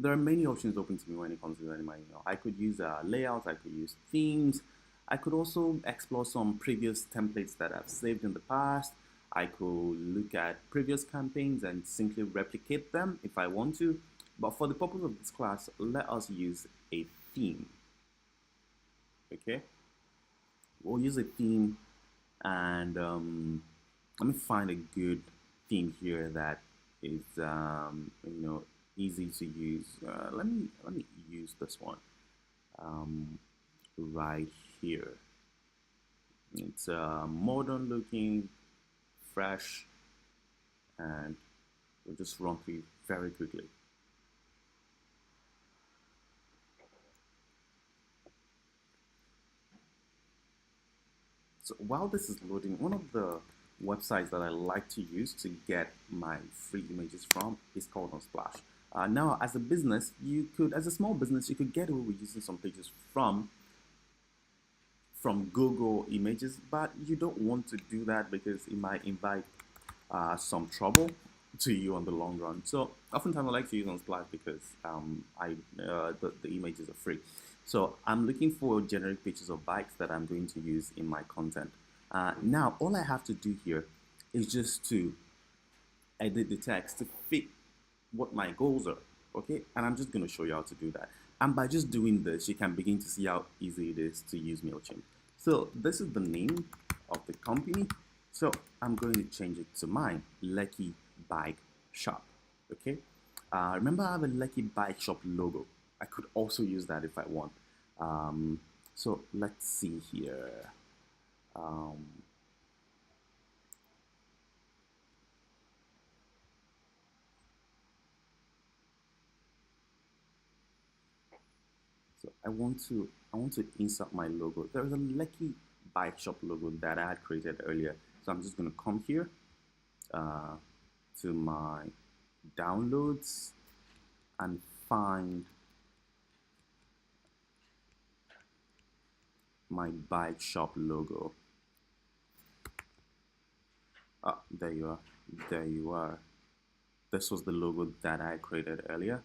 there are many options open to me when it comes to designing my email. I could use layouts, I could use themes, I could also explore some previous templates that I've saved in the past. I could look at previous campaigns and simply replicate them if I want to. But for the purpose of this class, let us use a theme. Okay, we'll use a theme, and let me find a good theme here that is easy to use. Let me use this one right here. It's modern looking, fresh, and we'll just run through very quickly. So while this is loading, one of the websites that I like to use to get my free images from is called Unsplash. Now, as a business, as a small business, you could get away with using some pages from Google Images, but you don't want to do that because it might invite some trouble to you on the long run. So oftentimes I like to use Unsplash because the images are free. So I'm looking for generic pictures of bikes that I'm going to use in my content. Now all I have to do here is just to edit the text to fit what my goals are. Okay, and I'm just going to show you how to do that. And by just doing this, you can begin to see how easy it is to use MailChimp. So this is the name of the company. So I'm going to change it to mine, Lucky Bike Shop. Okay. Remember, I have a Lucky Bike Shop logo. I could also use that if I want. So let's see here. Um, So I want to insert my logo. There is a Lucky Bike Shop logo that I had created earlier. So I'm just gonna come here uh, to my downloads and find my bike shop logo. Ah, there you are. There you are. This was the logo that I created earlier.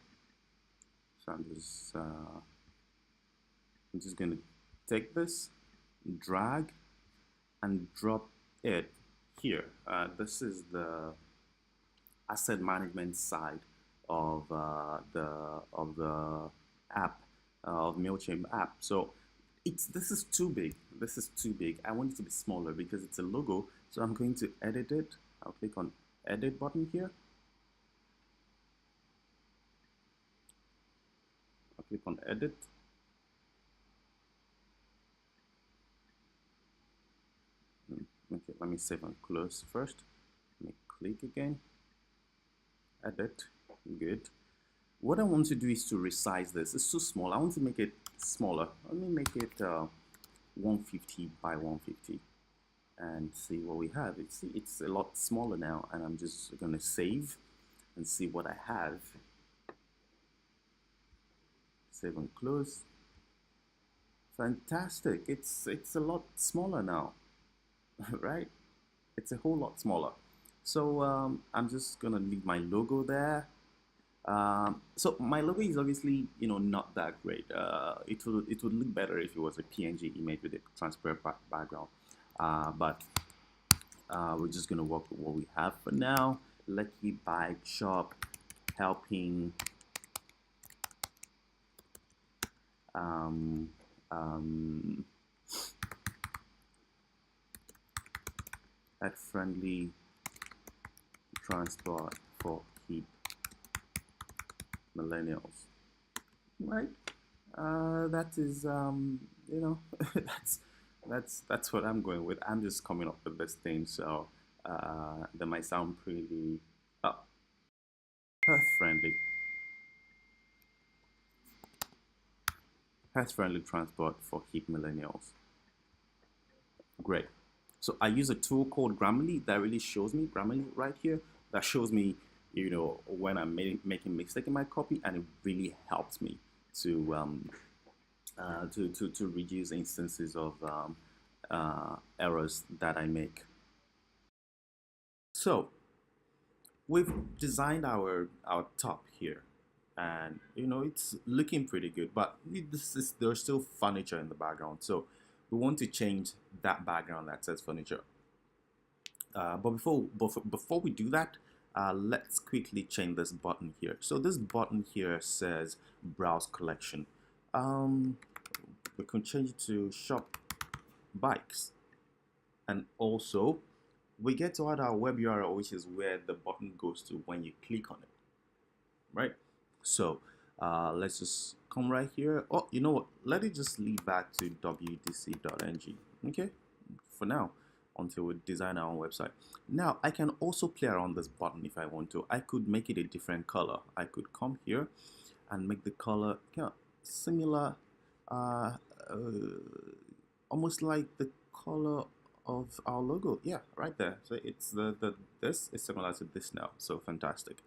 So I'm just gonna take this, drag, and drop it here. This is the asset management side of the app of MailChimp app. So this is too big. This is too big. I want it to be smaller because it's a logo. So I'm going to edit it. I'll click on edit button here. I'll click on edit. Okay, let me save and close first. Let me click again. Edit. Good. What I want to do is to resize this. It's too small. I want to make it smaller. Let me make it 150 by 150 and see what we have. It's a lot smaller now, and I'm just gonna save and see what I have. Save and close. Fantastic. It's a lot smaller now, right? It's a whole lot smaller. So I'm just gonna leave my logo there. So my logo is obviously not that great. It would look better if it was a PNG image with a transparent background. But we're just gonna work with what we have for now. Lucky Bike Shop helping um, um, pet-friendly transport for hip millennials. Right? That is that's what I'm going with. I'm just coming up with this thing, so that might sound pretty pet friendly. Pet friendly transport for hip millennials. Great. So I use a tool called Grammarly that really shows me Grammarly right here. That shows me, when I'm making mistake in my copy, and it really helps me to to reduce instances of errors that I make. So we've designed our top here. and you know it's looking pretty good, but there's still furniture in the background, so we want to change that background that says furniture. But before we do that, let's quickly change this button here. So this button here says browse collection. We can change it to shop bikes, and also we get to add our web URL, which is where the button goes to when you click on it, right? So let's just come right here. Oh, you know what? Let it just lead back to wdc.ng, okay? For now, until we design our own website. Now, I can also play around this button if I want to. I could make it a different color. I could come here and make the color similar, uh, uh, almost like the color of our logo. Yeah, right there. So it's this is similar to this now. So fantastic.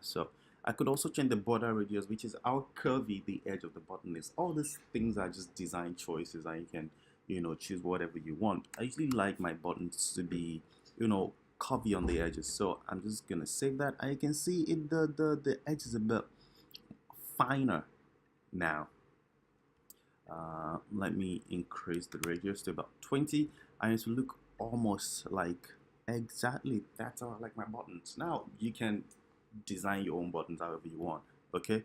So I could also change the border radius, which is how curvy the edge of the button is. All these things are just design choices, and you can, you know, choose whatever you want. I usually like my buttons to be, you know, curvy on the edges. So I'm just gonna save that, and you can see it, the edge is a bit finer now. Let me increase the radius to about 20, and it will look almost like exactly that's how I like my buttons. Now you can design your own buttons however you want, okay?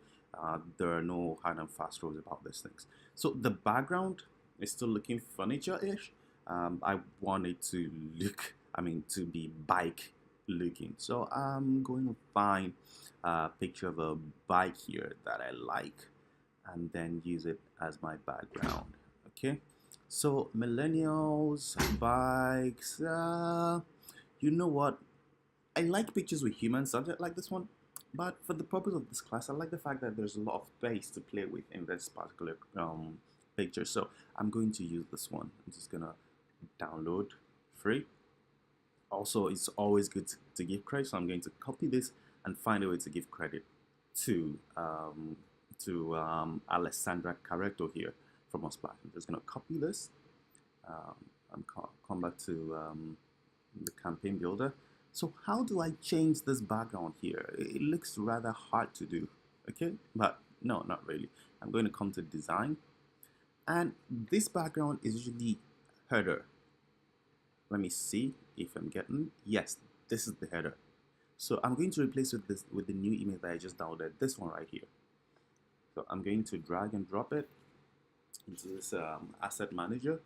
There are no hard and fast rules about these things. So the background is still looking furniture-ish. I want it to look, I mean, to be bike looking. So I'm going to find a picture of a bike here that I like and then use it as my background, okay? So millennials, bikes, you know what? I like pictures with human subject like this one, but for the purpose of this class, I like the fact that there's a lot of space to play with in this particular picture. So I'm going to use this one. I'm just gonna download free. Also, it's always good to give credit, so I'm going to copy this and find a way to give credit to Alessandra Carretto here from Unsplash. I'm just gonna copy this and come back to the campaign builder. So how do I change this background here? It looks rather hard to do, okay? But no, not really. I'm going to come to design, and this background is usually header. Let me see if I'm getting, yes, this is the header. So I'm going to replace with the new image that I just downloaded, this one right here. So I'm going to drag and drop it into this asset manager.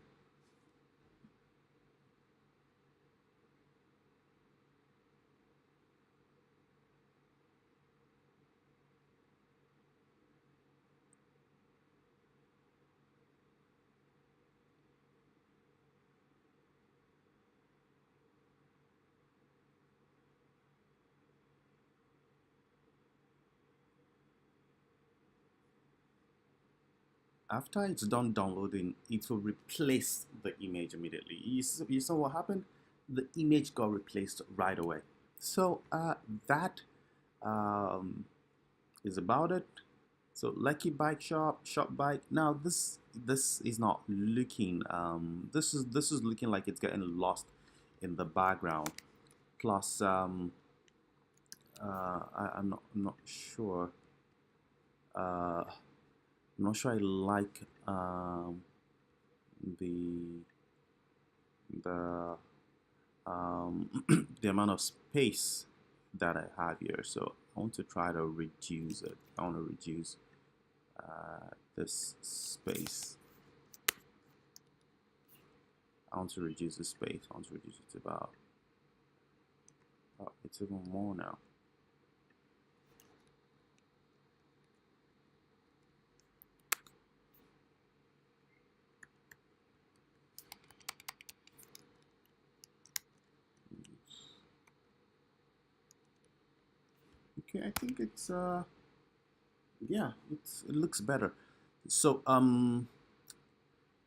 After it's done downloading, it will replace the image immediately. You saw what happened? The image got replaced right away. So that is about it. So Lucky Bike Shop, Shop Bike. Now this is not looking. This is looking like it's getting lost in the background. Plus, I'm not sure. I'm not sure I like the the amount of space that I have here, so I want to try to reduce it. I want to reduce this space. I want to reduce the space. I want to reduce it to about it's even more now. Okay, I think it's yeah, it looks better. So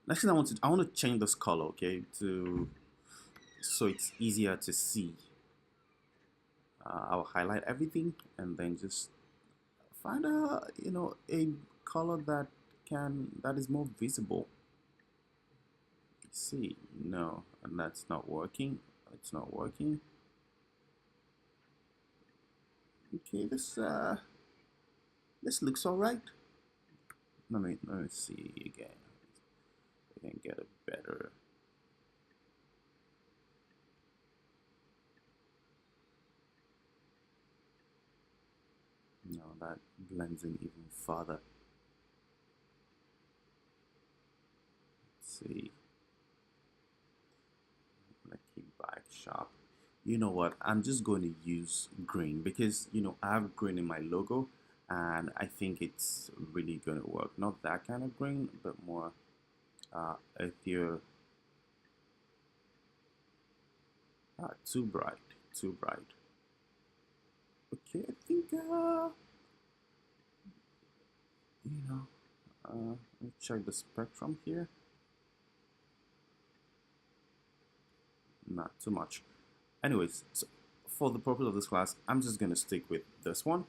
next thing I want to change this color, okay, to so it's easier to see. I'll highlight everything and then just find a a color that is more visible. Let's see, no, and that's not working. It's not working. Okay, this This looks all right. Let me see again. We can get a better. No, that blends in even further. Let's see. Lucky Bike Shop. You know what? I'm just going to use green because I have green in my logo, and I think it's really going to work. Not that kind of green, but more earthier. Too bright, too bright. Okay, I think let me check the spectrum here. Not too much. Anyways, so for the purpose of this class, I'm just gonna stick with this one.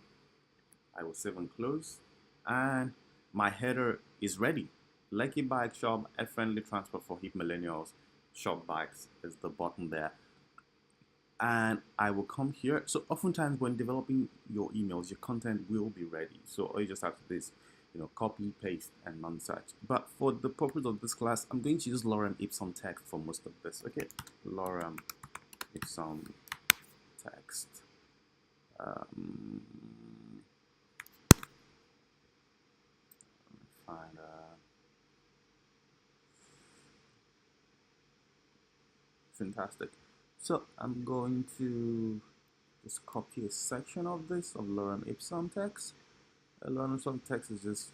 I will save and close, and my header is ready. Lucky Bike Shop, a friendly transport for hip millennials. Shop bikes is the button there, and I will come here. So oftentimes when developing your emails, your content will be ready. So all you just have to do is, copy, paste, and non-search. But for the purpose of this class, I'm going to use lorem ipsum text for most of this. Okay, lorem ipsum text. Find fantastic. So I'm going to just copy a section of this of lorem ipsum text. Lorem ipsum text is just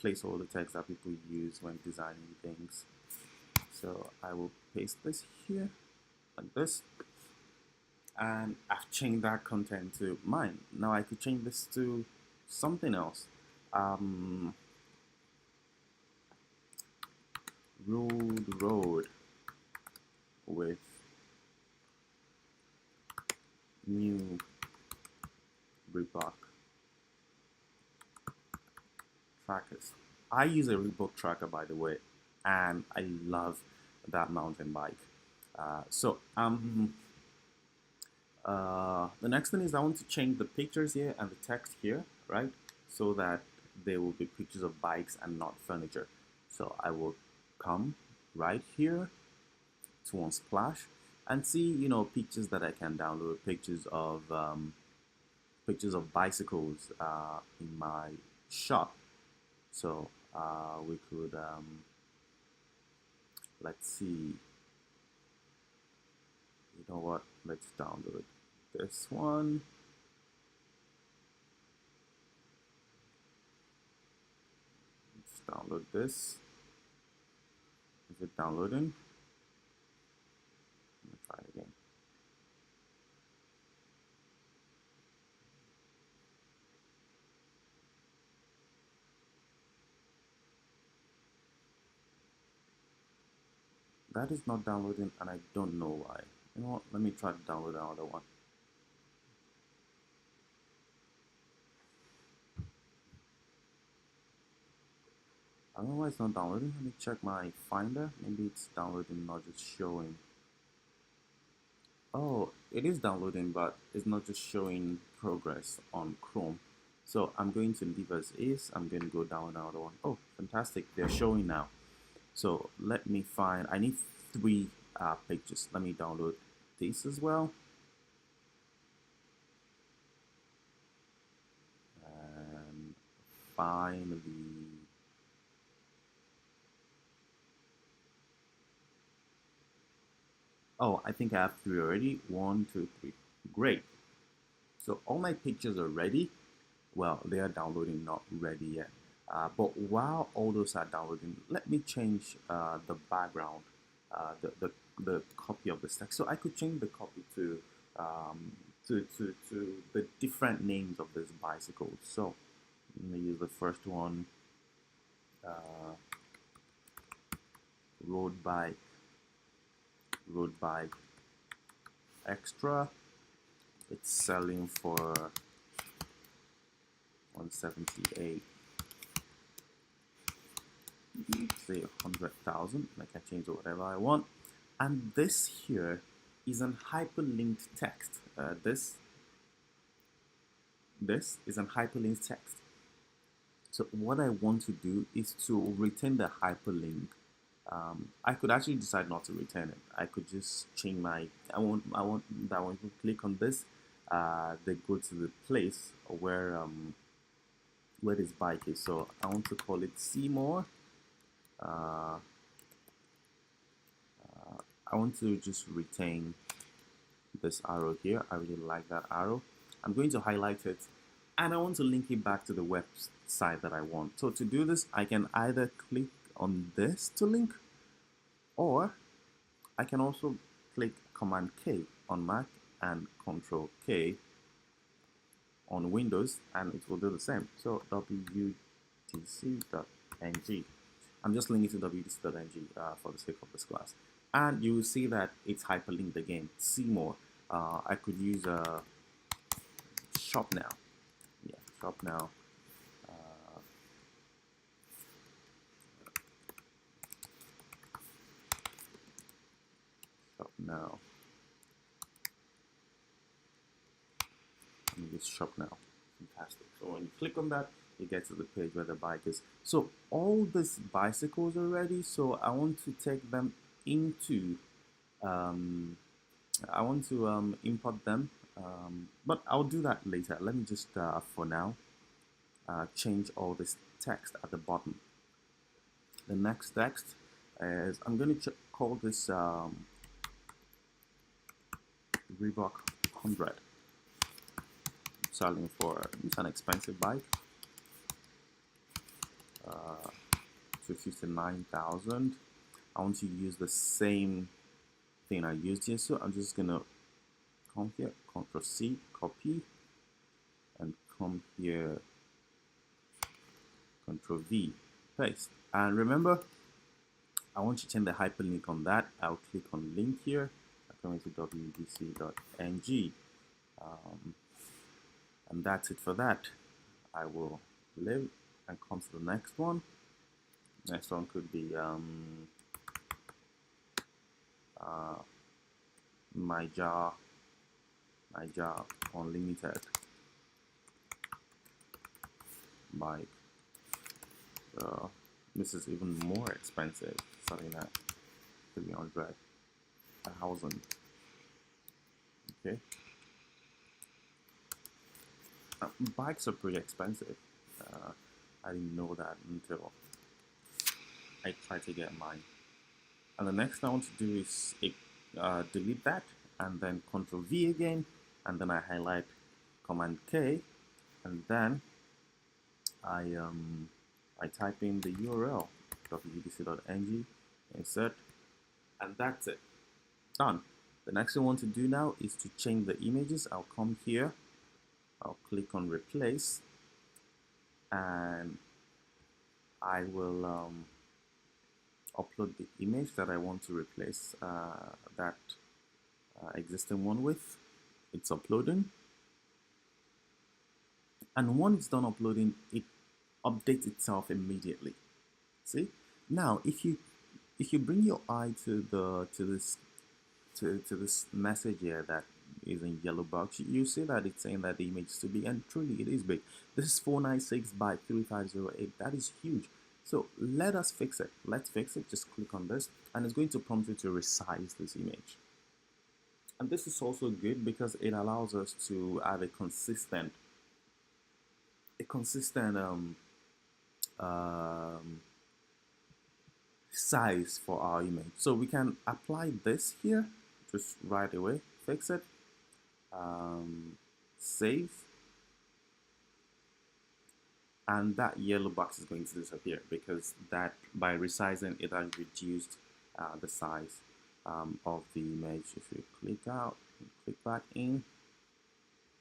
placeholder text that people use when designing things. So I will paste this here like this, and I've changed that content to mine. Now I could change this to something else. Road with new Reebok trackers. I use a Reebok tracker, by the way, and I love that mountain bike. The next thing is I want to change the pictures here and the text here, right? So that there will be pictures of bikes and not furniture. So I will come right here to Unsplash and see, pictures that I can download, pictures of bicycles in my shop. So we could, let's see, you know what, let's download this one. Let's download this. Is it downloading? Let me try it again. That is not downloading, and I don't know why. You know what, let me try to download another one. I don't know why it's not downloading. Let me check my Finder. Maybe it's downloading, not just showing. Oh, it is downloading, but it's not just showing progress on Chrome. So I'm going to leave as is. I'm going to go down another one. Oh, fantastic. They're showing now. So let me find, I need 3 pictures. Let me download this as well. And finally, oh, I think I have 3 already. 1, 2, 3. Great. So all my pictures are ready. Well, they are downloading, not ready yet. But while all those are downloading, let me change the background, the copy of the text. So I could change the copy to the different names of this bicycle. So I'm gonna use the first one, road bike extra. It's selling for 178. Say 100,000. I can change whatever I want. And this here is an hyperlinked text. This is an hyperlinked text. So what I want to do is to retain the hyperlink. I could actually decide not to retain it. I could just change my. I want that when you click on this, they go to the place where this bike is. So I want to call it Seymour. Uh, I want to just retain this arrow here. I really like that arrow. I'm going to highlight it and I want to link it back to the website that I want. So to do this, I can either click on this to link, or I can also click Command K on Mac and Control K on Windows, and it will do the same. So wdc.ng. I'm just linking to wdc.ng for the sake of this class. And you will see that it's hyperlinked again. See more. I could use shop now. Yeah, shop now. Shop now. Let me just shop now. Fantastic. So when you click on that, you get to the page where the bike is. So all these bicycles are ready. So I want to take them into. I want to import them, but I'll do that later. Let me just, for now, change all this text at the bottom. The next text is, I'm going to call this Reebok 100. Selling for, it's an expensive bike, to 59,000. I want to use the same thing I used here, so I'm just gonna come here, Ctrl C, copy, and come here, Ctrl V, paste. And remember, I want to change the hyperlink on that. I'll click on link here, I'm coming to wdc.ng, and that's it for that. I will leave and come to the next one. Next one could be my jar unlimited bike. So this is even more expensive, starting at 300,000. Okay. Bikes are pretty expensive. I didn't know that until I tried to get mine. And the next thing I want to do is delete that, and then Ctrl V again, and then I highlight Command K, and then I type in the URL wdc.ng, insert, and that's it. Done. The next thing I want to do now is to change the images. I'll come here, I'll click on replace, and I will upload the image that I want to replace that existing one with. It's uploading, and when it's done uploading, it updates itself immediately. See, now if you bring your eye to this message here that is in yellow box, you see that it's saying that the image is too big, and truly it is big. This is 496 by 3508. That is huge. So let us fix it. Let's fix it. Just click on this, and it's going to prompt you to resize this image. And this is also good because it allows us to have a consistent size for our image. So we can apply this here just right away, fix it, save, and that yellow box is going to disappear because that by resizing it has reduced the size of the image. If you click out, click back in,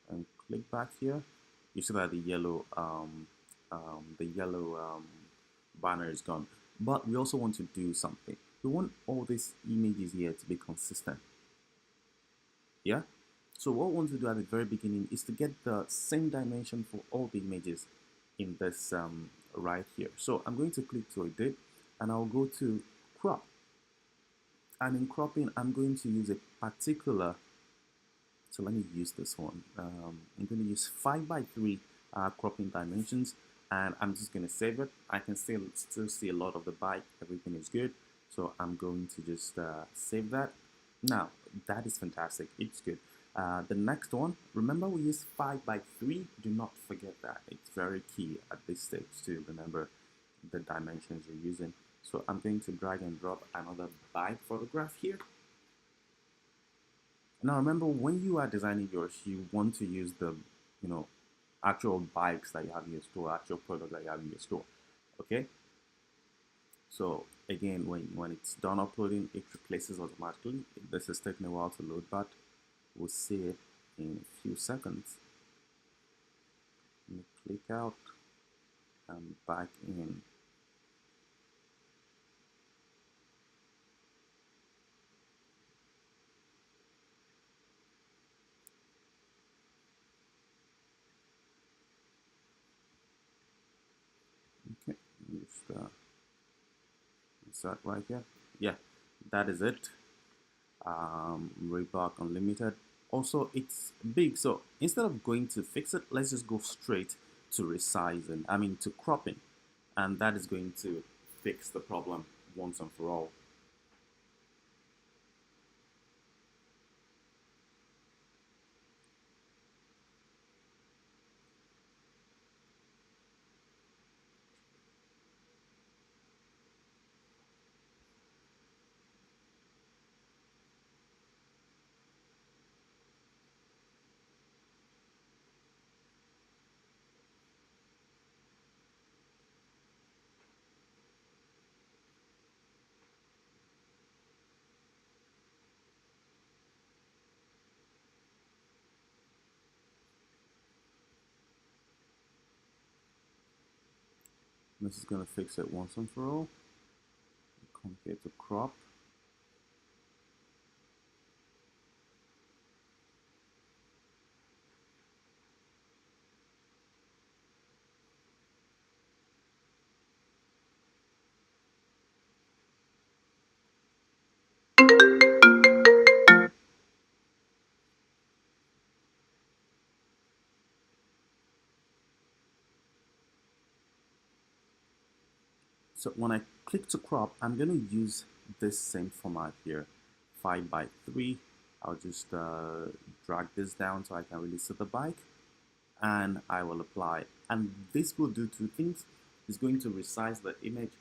and click back here, you see that the yellow banner is gone. But we also want to do something. We want all these images here to be consistent. Yeah. So what we want to do at the very beginning is to get the same dimension for all the images in this right here. So I'm going to click to edit, and I'll go to crop. And in cropping, I'm going to use a particular. So let me use this one. I'm going to use 5:3 cropping dimensions. and I'm just going to save it. I can still see a lot of the bike. Everything is good. So I'm going to just save that. Now, that is fantastic. It's good. The next one, remember we use 5 by 3. Do not forget that. It's very key at this stage to remember the dimensions you're using. So I'm going to drag and drop another bike photograph here. Now remember, when you are designing yours, you want to use the, actual bikes that you have in your store, actual product that you have in your store. Okay. So again, when it's done uploading, it replaces automatically. This is taking a while to load, but we'll see it in a few seconds. Let me click out and back in. Okay, just insert right here. Yeah, that is it. Reebok Unlimited. Also, it's big, so instead of going to fix it, let's just go straight to resizing. I mean, to cropping, and that is going to fix the problem once and for all. This is going to fix it once and for all. Come here to crop. So when I click to crop, I'm going to use this same format here, 5 by 3. I'll just drag this down so I can really see the bike, and I will apply. And this will do two things. It's going to resize the image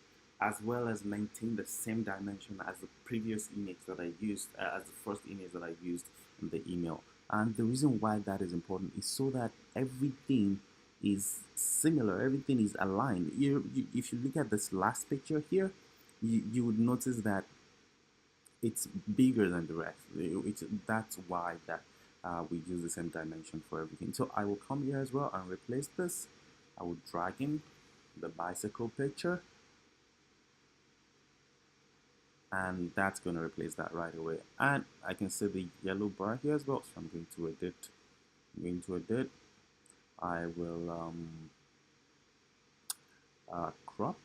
as well as maintain the same dimension as the previous image that I used, as the first image that I used in the email. And the reason why that is important is so that everything is similar, everything is aligned. If you look at this last picture here, you would notice that it's bigger than the rest. That's why that we use the same dimension for everything. So I will come here as well and replace this. I will drag in the bicycle picture, and that's going to replace that right away. And I can see the yellow bar here as well, so I'm going to edit. I will crop.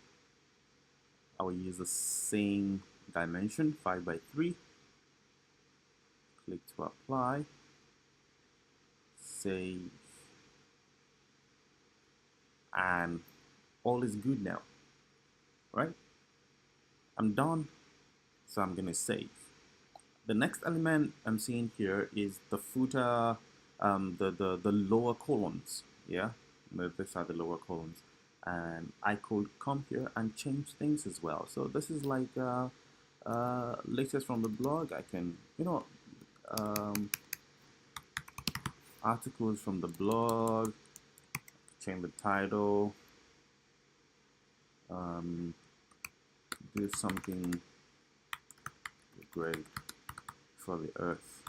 I will use the same dimension, 5 by 3. Click to apply. Save. And all is good now, right? I'm done, so I'm gonna save. The next element I'm seeing here is the footer, the lower columns. Yeah, these are the lower columns, and I could come here and change things as well. So this is like latest from the blog. I can, articles from the blog, change the title, do something great for the earth,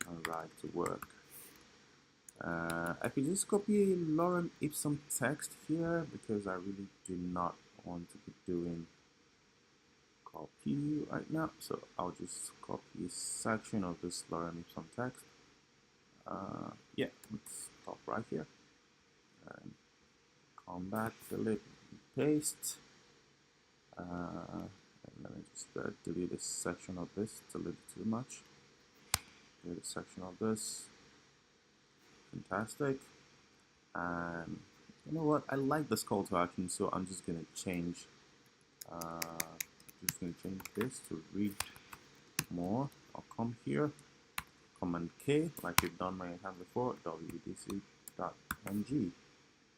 and ride to work. I could just copy Lorem Ipsum text here because I really do not want to be doing copy right now. So I'll just copy a section of this Lorem Ipsum text. Yeah, let's stop right here. And come back, delete, paste. And let me just delete a section of this. It's a little too much. Delete a section of this. Fantastic. And you know what? I like this call to action, so I'm just gonna change. Just gonna change this to read more. I'll come here, Command K, like we've done many times before, wdc.ng,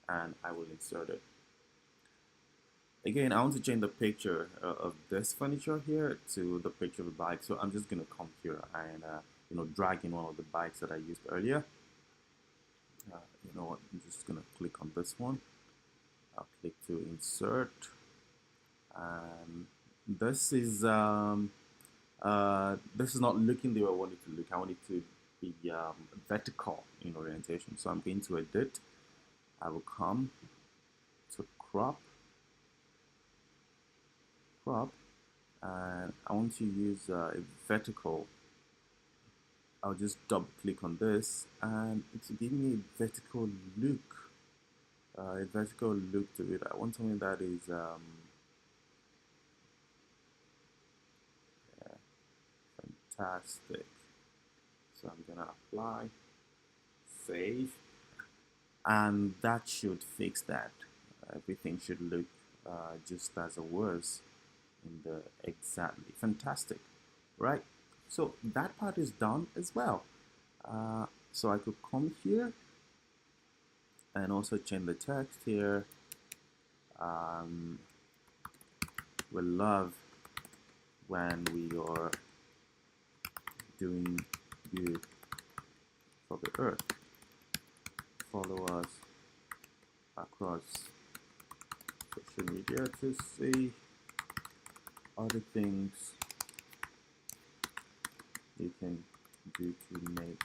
and I will insert it. Again, I want to change the picture of this furniture here to the picture of the bike. So I'm just gonna come here and drag in one of the bikes that I used earlier. You know what? I'm just gonna click on this one. I'll click to insert, and this is not looking the way I want it to look. I want it to be vertical in orientation. So I'm going to edit. I will come to crop, and I want to use a vertical. I'll just double click on this and it's giving me a vertical look. To it. I want something that is yeah, fantastic. So I'm gonna apply, save, and that should fix that. Everything should look just as it was in the exactly fantastic, right? So that part is done as well. So I could come here and also change the text here. We love when we are doing good for the earth. Follow us across social media to see other things you can do to make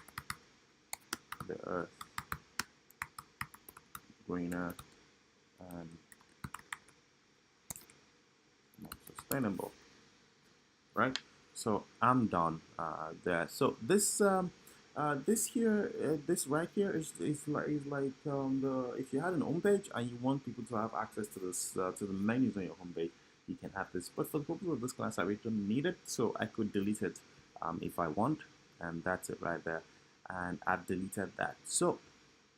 the earth greener and more sustainable, right? So I'm done there. So this this right here is like if you had an home page and you want people to have access to this to the menus on your home page, you can have this. But for the purpose of this class, I really don't need it, so I could delete it if I want, and that's it right there. And I've deleted that. So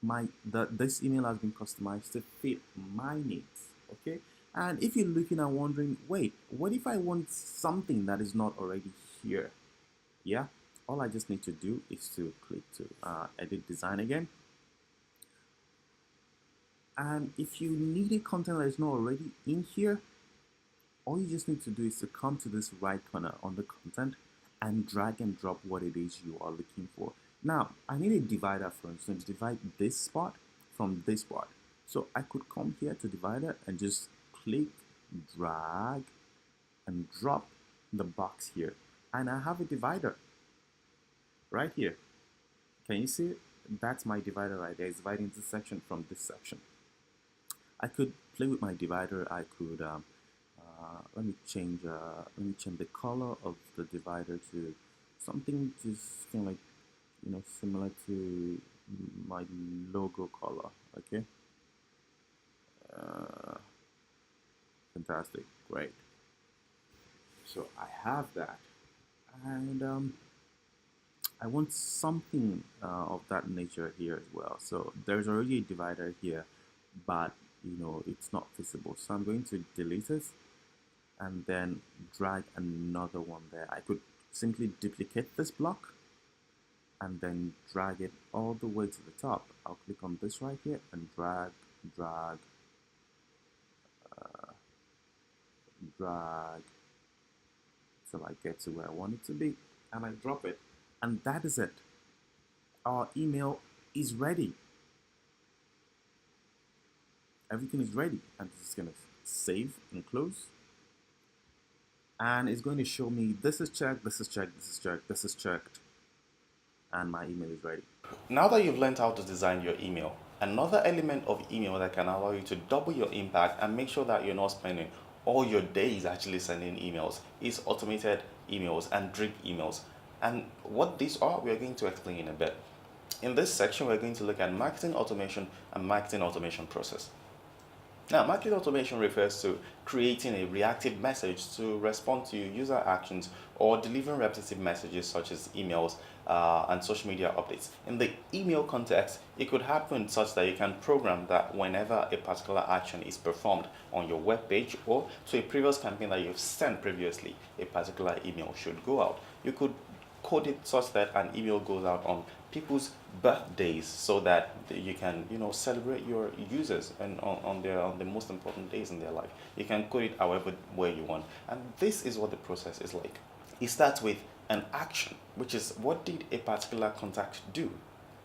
this email has been customized to fit my needs. Okay. And if you're looking and wondering, wait, what if I want something that is not already here? Yeah, all I just need to do is to click to edit design again. And if you need a content that is not already in here, all you just need to do is to come to this right corner on the content and drag and drop what it is you are looking for. Now, I need a divider, for instance, to divide this spot from this spot. So I could come here to divider and just click, drag, and drop the box here. And I have a divider right here. Can you see it? That's my divider right there. It's dividing this section from this section. I could play with my divider. I could let me change the color of the divider to something just kind of like similar to my logo color. Okay. Fantastic, great. So I have that, and I want something of that nature here as well. So there's already a divider here, but it's not visible. So I'm going to delete it and then drag another one there. I could simply duplicate this block and then drag it all the way to the top. I'll click on this right here and drag, till I get to where I want it to be, and I drop it, and that is it. Our email is ready. Everything is ready. I'm just gonna save and close, and it's going to show me this is checked, this is checked, this is checked, this is checked, and my email is ready. Now that you've learned how to design your email, another element of email that can allow you to double your impact and make sure that you're not spending all your days actually sending emails is automated emails and drip emails. And what these are, we're going to explain in a bit. In this section, we're going to look at marketing automation and marketing automation process. Now, marketing automation refers to creating a reactive message to respond to user actions or delivering repetitive messages such as emails and social media updates. In the email context, it could happen such that you can program that whenever a particular action is performed on your web page or to a previous campaign that you've sent previously, a particular email should go out. You could code it such that an email goes out on people's birthdays so that you can celebrate your users and on the most important days in their life. You can code it however way you want, and this is what the process is like. It starts with an action, which is what did a particular contact do,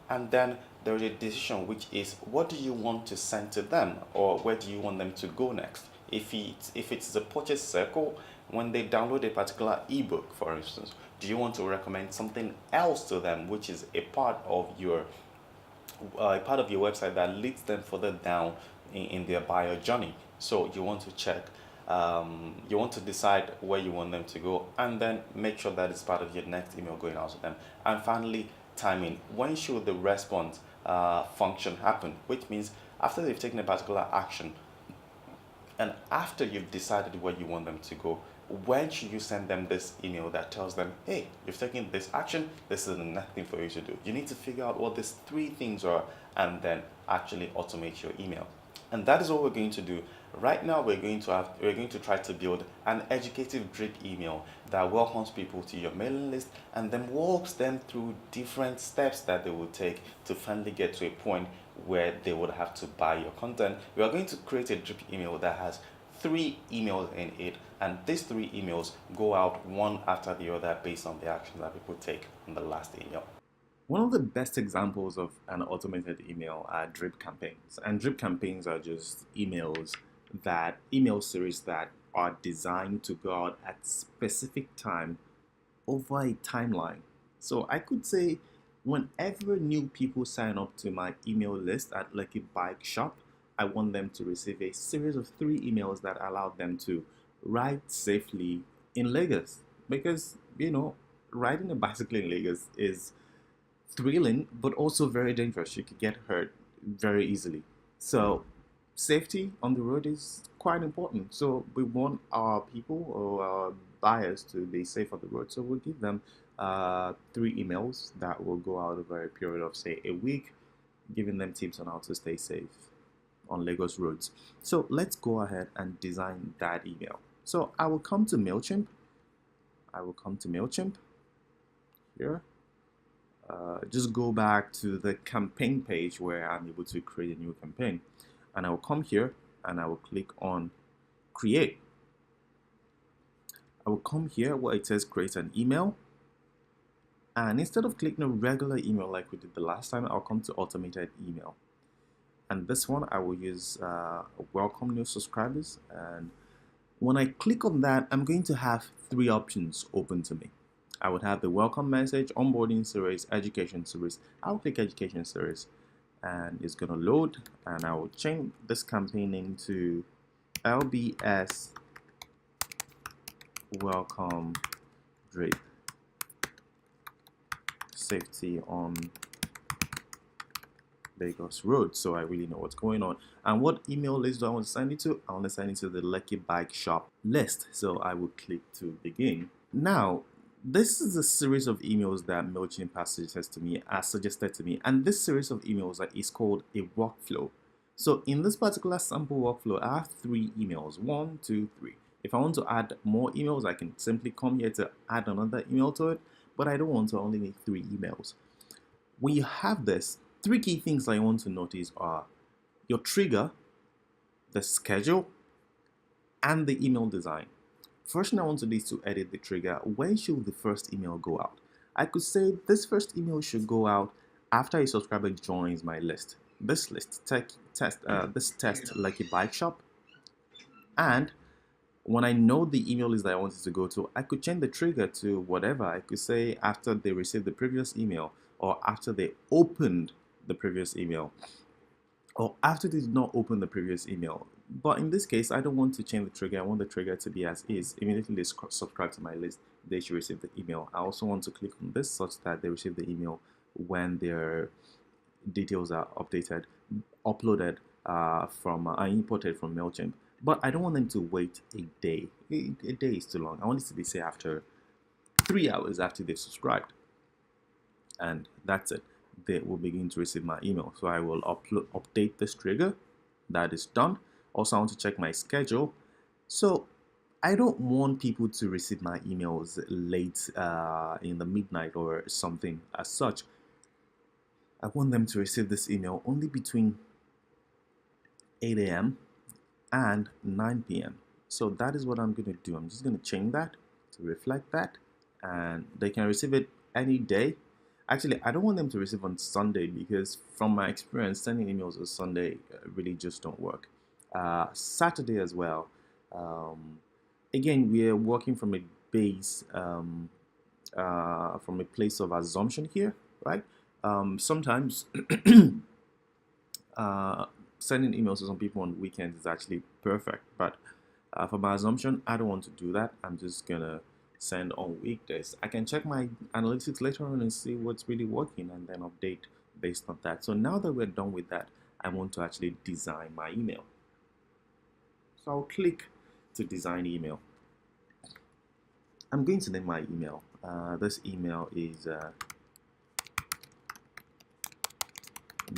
and then there is a decision, which is what do you want to send to them or where do you want them to go next. If it's a purchase circle, when they download a particular ebook, for instance, do you want to recommend something else to them, which is a part of your website that leads them further down in their buyer journey? So you want to check, you want to decide where you want them to go, and then make sure that it's part of your next email going out to them. And finally, timing. When should the response function happen? Which means after they've taken a particular action, and after you've decided where you want them to go, when should you send them this email that tells them, hey, you've taken this action, this is the next thing for you to do? You need to figure out what these three things are and then actually automate your email. And that is what we're going to do. Right now, we're going to try to build an educative drip email that welcomes people to your mailing list and then walks them through different steps that they will take to finally get to a point where they would have to buy your content. We are going to create a drip email that has 3 emails in it, and these 3 emails go out one after the other based on the actions that people take in the last email. One of the best examples of an automated email are drip campaigns. And drip campaigns are just email series that are designed to go out at specific time over a timeline. So I could say whenever new people sign up to my email list at Lucky Bike Shop, I want them to receive a series of 3 emails that allow them to ride safely in Lagos. Because, riding a bicycle in Lagos is thrilling, but also very dangerous. You could get hurt very easily. So safety on the road is quite important. So we want our people or our buyers to be safe on the road. So we'll give them 3 emails that will go out over a period of, say, a week, giving them tips on how to stay safe on Lagos roads. So let's go ahead and design that email. So I will come to MailChimp. Here. Just go back to the campaign page where I'm able to create a new campaign. And I will come here and I will click on create. I will come here where it says create an email. And instead of clicking a regular email like we did the last time, I'll come to automated email. And this one, I will use welcome new subscribers. And when I click on that, I'm going to have 3 options open to me. I would have the welcome message, onboarding series, education series. I'll click education series and it's going to load, and I will change this campaign name to LBS Welcome Drip Safety on Lagos Road, so I really know what's going on. And what email list do I want to send it to? I want to send it to the Lucky Bike Shop list. So I will click to begin. Now, this is a series of emails that MailChimp has suggested to me, and this series of emails is called a workflow. So in this particular sample workflow, I have 3 emails, 1, 2, 3. If I want to add more emails, I can simply come here to add another email to it, but I don't want to only need 3 emails. When you have this, 3 key things I want to notice are your trigger, the schedule, and the email design. First thing I want to do is to edit the trigger. When should the first email go out? I could say this first email should go out after a subscriber joins my list. This test Lucky Bike Shop. And when I know the email list that I wanted to go to, I could change the trigger to whatever. I could say after they received the previous email, or after they opened the previous email, or after they did not open the previous email. But in this case, I don't want to change the trigger. I want the trigger to be as is. Immediately they subscribe to my list, they should receive the email. I also want to click on this such that they receive the email when their details are uploaded imported from MailChimp. But I don't want them to wait a day. A day is too long. I want it to be, say, after 3 hours after they've subscribed, and that's it. They will begin to receive my email. So I will update this trigger. That is done. Also, I want to check my schedule. So I don't want people to receive my emails late in the midnight or something as such. I want them to receive this email only between 8 a.m. and 9 p.m. So that is what I'm going to do. I'm just going to change that to reflect that, and they can receive it any day. Actually, I don't want them to receive on Sunday because from my experience, sending emails on Sunday really just don't work. Saturday as well. Again, we are working from a base, from a place of assumption here, right? Sometimes sending emails to some people on weekends is actually perfect, but for my assumption, I don't want to do that. I'm just gonna send on weekdays. I can check my analytics later on and see what's really working and then update based on that. So now that we're done with that, I want to actually design my email. So I'll click to design email. I'm going to name my email. This email is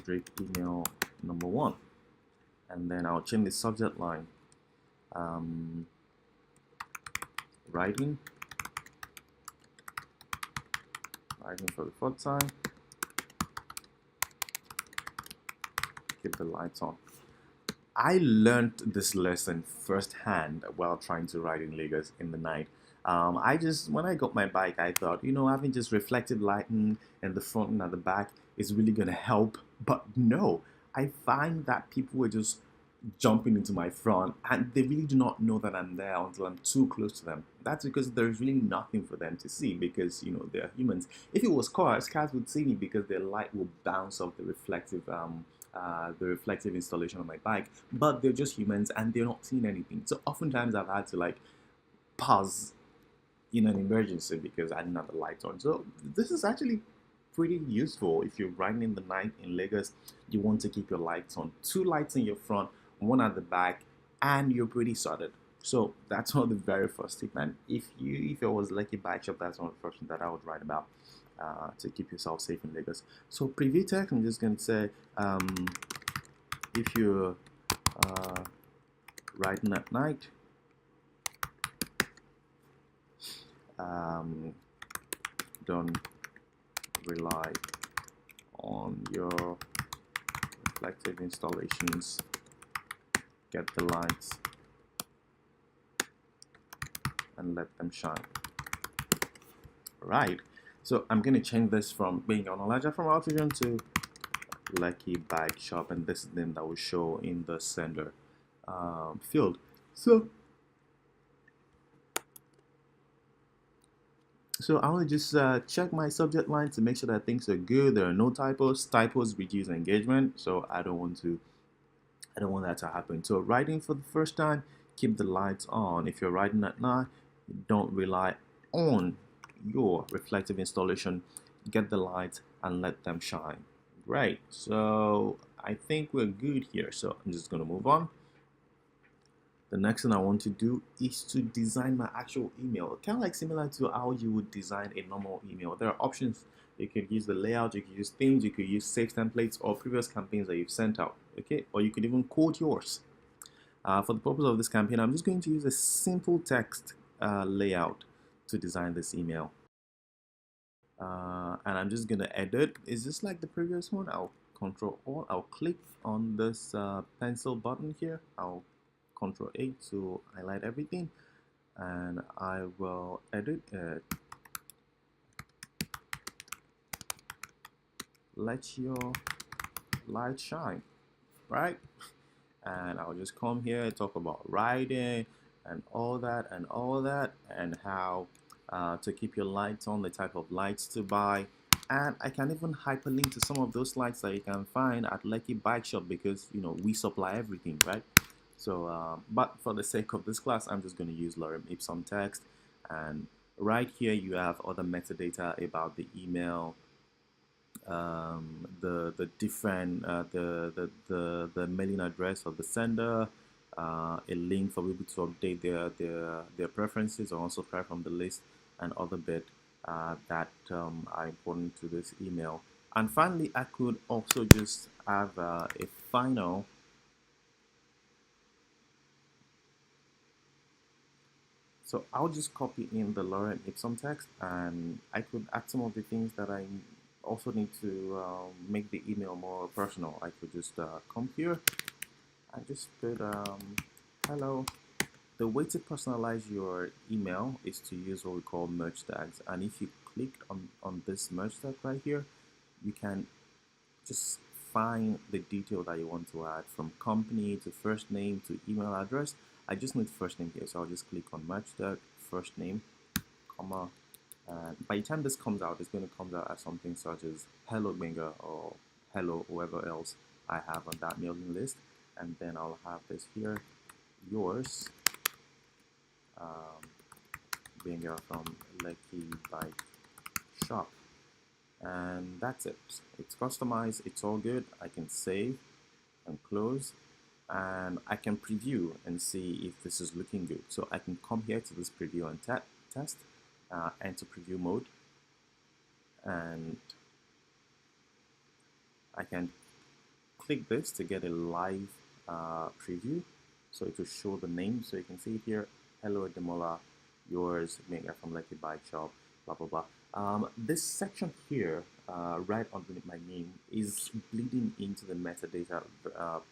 Drake email number 1, and then I'll change the subject line. Writing for the fourth time. Keep the lights on. I learned this lesson firsthand while trying to ride in Lagos in the night. When I got my bike, I thought, having just reflective lighting in the front and at the back is really going to help. But no, I find that people were just jumping into my front and they really do not know that I'm there until I'm too close to them. That's because there's really nothing for them to see because, they're humans. If it was cars would see me because their light will bounce off the reflective installation on my bike, but they're just humans and they're not seeing anything. So oftentimes I've had to pause in an emergency because I didn't have the lights on. So this is actually pretty useful if you're riding in the night in Lagos. You want to keep your lights on. 2 lights in your front, 1 at the back, and you're pretty sorted. So that's one of the very first tips. And if it was Lucky Bike Shop, that's one of the first things that I would write about to keep yourself safe in Lagos. So preview text, I'm just going to say, if you're riding at night, don't rely on your reflective installations. Get the lights and let them shine. Right. So I'm going to change this from being on Elijah from Altigen to Lucky Bike Shop, and this is the name that will show in the sender field. So I want to just check my subject line to make sure that things are good. There are no typos. Typos reduce engagement, so I don't want that to happen. So writing for the first time, keep the lights on. If you're writing at night, don't rely on your reflective installation. Get the lights and let them shine. Great. So I think we're good here. So I'm just going to move on. The next thing I want to do is to design my actual email. Kind of similar to how you would design a normal email. There are options. You could use the layout, you could use themes, you could use saved templates or previous campaigns that you've sent out. Okay, or you could even code yours. For the purpose of this campaign, I'm just going to use a simple text layout to design this email. And I'm just going to edit. Is this like the previous one? I'll Control Alt. I'll click on this pencil button here. I'll Control A to highlight everything, and I will edit it. Let your light shine, right? And I'll just come here and talk about writing and all that and how to keep your lights on, the type of lights to buy. And I can even hyperlink to some of those lights that you can find at Lucky Bike Shop because we supply everything, right? So, but for the sake of this class, I'm just going to use lorem ipsum text, and right here you have other metadata about the email, the different the mailing address of the sender, a link for people to update their preferences or unsubscribe from the list, and other bit that are important to this email. And finally, I could also just have a final. So I'll just copy in the lorem ipsum text, and I could add some of the things that I also need to make the email more personal. I could just come here and just put hello. The way to personalize your email is to use what we call merge tags. And if you click on this merge tag right here, you can just find the detail that you want to add, from company to first name to email address. I just need first name here, so I'll just click on merge tag, first name, comma. And by the time this comes out, it's going to come out as something such as hello Benga or hello whoever else I have on that mailing list. And then I'll have this here, yours, Benga from Lucky Bike Shop. And that's it. It's customized, it's all good. I can save and close, and I can preview and see if this is looking good. So I can come here to this preview and test, enter preview mode, and I can click this to get a live preview. So it will show the name, so you can see it here, hello Demola, yours, Mega from Lucky Bike Shop, blah blah blah. This section here, right underneath my name, is bleeding into the metadata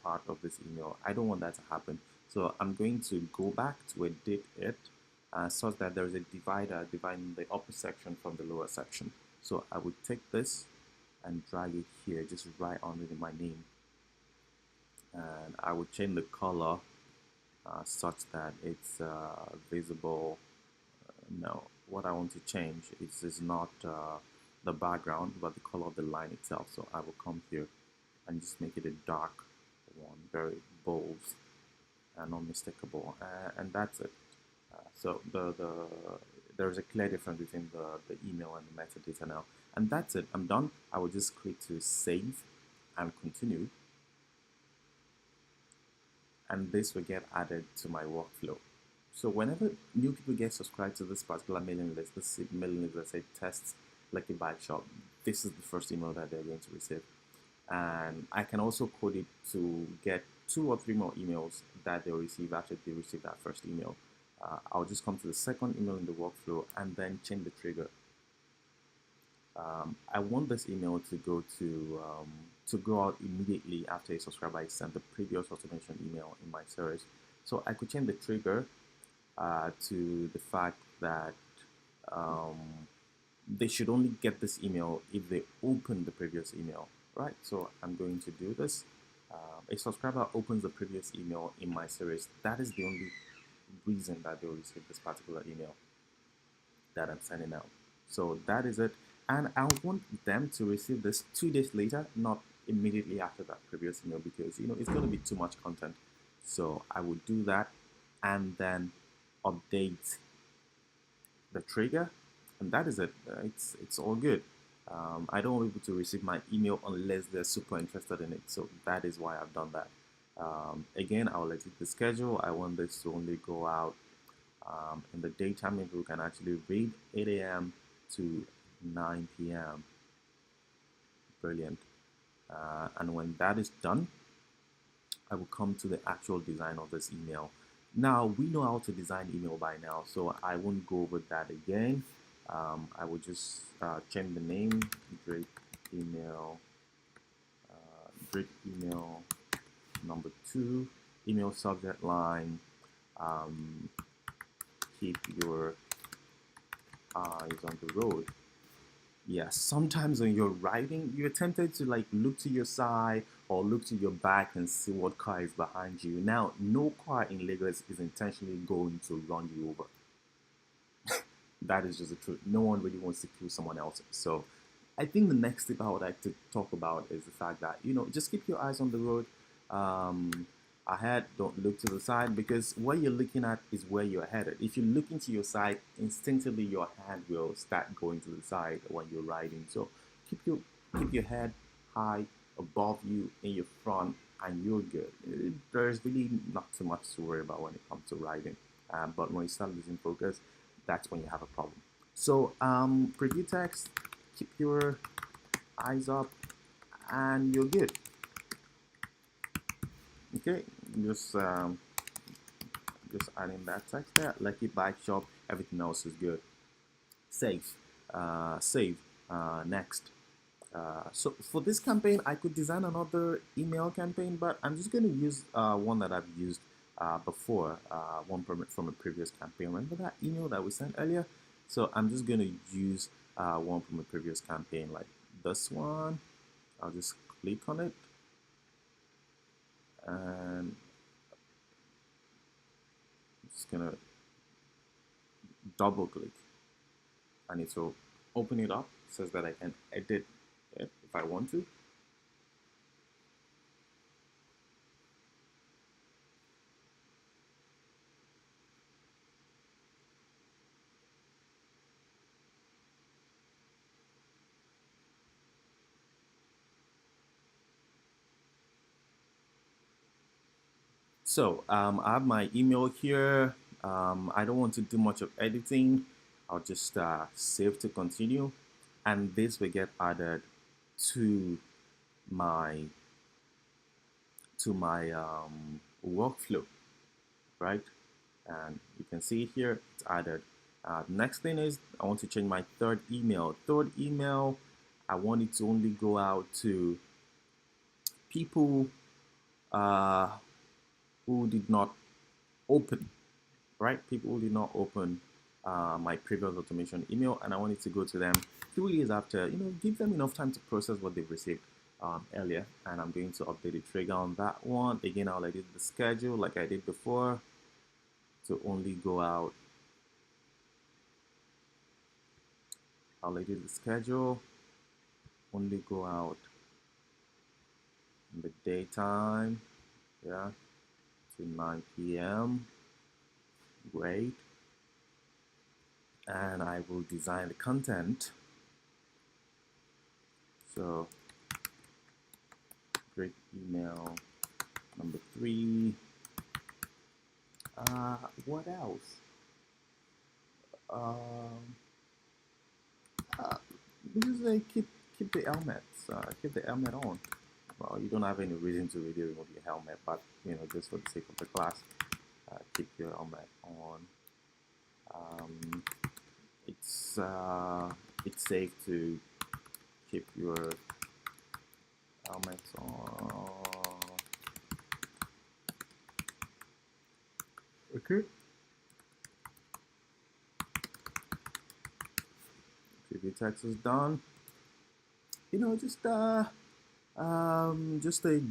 part of this email. I don't want that to happen, so I'm going to go back to edit it such that there is a divider dividing the upper section from the lower section. So I would take this and drag it here, just right underneath my name, and I would change the color such that it's visible. No, what I want to change is not the background, but the color of the line itself. So I will come here and just make it a dark one, very bold and unmistakable, and that's it. So there's a clear difference between the email and the metadata now, and that's it. I'm done. I will just click to save and continue, and this will get added to my workflow. So whenever new people get subscribed to this particular mailing list, this mailing list that says tests Lucky Bike Shop, this is the first email that they're going to receive. And I can also code it to get 2 or 3 more emails that they'll receive after they receive that first email. I'll just come to the second email in the workflow and then change the trigger. I want this email to go out immediately after a subscriber is sent the previous automation email in my series. So I could change the trigger to the fact that they should only get this email if they open the previous email, right? So I'm going to do this. A subscriber opens the previous email in my series. That is the only reason that they'll receive this particular email that I'm sending out. So that is it. And I want them to receive this 2 days later, not immediately after that previous email, because it's going to be too much content. So I will do that and then update the trigger, and that is it. It's all good. I don't want people to receive my email unless they're super interested in it. So that is why I've done that. Again, I'll edit the schedule. I want this to only go out in the daytime. If we can actually read 8 a.m. to 9 p.m. Brilliant. And when that is done, I will come to the actual design of this email. Now, we know how to design email by now, so I won't go over that again. I will just change the name, Drake email number 2, email subject line, keep your eyes on the road. Yeah, sometimes when you're riding, you're tempted to look to your side or look to your back and see what car is behind you. Now, no car in Lagos is intentionally going to run you over. That is just the truth. No one really wants to kill someone else. So I think the next tip I would like to talk about is the fact that, just keep your eyes on the road. Ahead, don't look to the side, because what you're looking at is where you're headed. If you're looking to your side, instinctively your hand will start going to the side when you're riding. So keep your head high above you in your front, and you're good. There's really not too much to worry about when it comes to riding. But when you start losing focus, that's when you have a problem. So preview text, keep your eyes up, and you're good. Okay, just um, just adding that text there. Lucky bike shop. Everything else is good. Save, save. Next. So for this campaign, I could design another email campaign, but I'm just going to use one that I've used before, one from a previous campaign. Remember that email that we sent earlier? So I'm just going to use one from a previous campaign, like this one. I'll just click on it, and I'm just going to double click, and it will open it up. It says that I can edit it if I want to. So I have my email here. I don't want to do much of editing. I'll just save to continue, and this will get added to my workflow, right? And you can see here it's added. Next thing is I want to change my third email. Third email, I want it to only go out to people uh, who did not open, right? People who did not open my previous automation email, and I want it to go to them 2 years after. Give them enough time to process what they've received earlier. And I'm going to update the trigger on that one. Again, I'll edit the schedule like I did before to only go out. I'll edit the schedule, only go out in the daytime, yeah, to 9 p.m. Great. And I will design the content. So great email number 3. What else? Just keep the helmets. Keep the helmet on. Well, you don't have any reason to really remove your helmet, but just for the sake of the class, keep your helmet on. It's safe to keep your helmets on. Okay. Preview text is done. Just a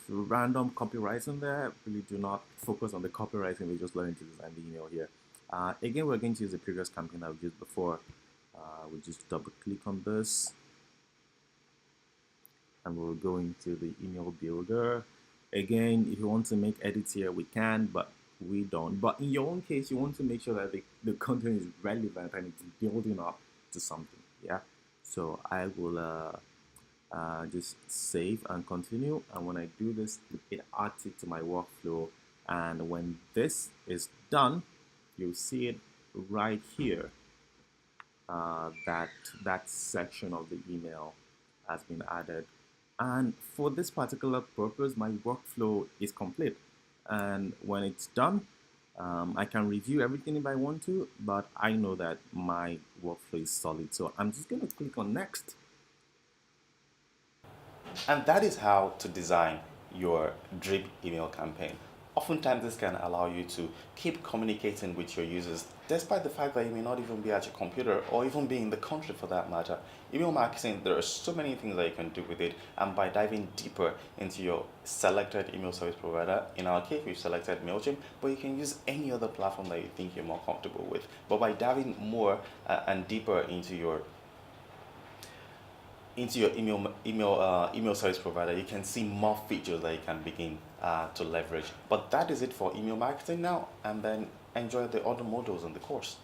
random copywriting there. Really do not focus on the copywriting. We're just learning to design the email here. Again, we're going to use the previous campaign that we used before. We just double click on this, and we'll go into the email builder. Again, if you want to make edits here, we can, but we don't. But in your own case, you want to make sure that the content is relevant and it's building up to something. Yeah. So I will just save and continue, and when I do this, it adds it to my workflow. And when this is done, you'll see it right here. That section of the email has been added, and for this particular purpose, my workflow is complete. And when it's done, I can review everything if I want to, but I know that my workflow is solid, so I'm just going to click on next. And that is how to design your drip email campaign. Oftentimes, this can allow you to keep communicating with your users despite the fact that you may not even be at your computer or even be in the country for that matter. Email marketing, there are so many things that you can do with it, and by diving deeper into your selected email service provider, in our case, we've selected MailChimp, but you can use any other platform that you think you're more comfortable with. But by diving more and deeper into your email service provider, you can see more features that you can begin to leverage. But that is it for email marketing now, and then enjoy the other modules in the course.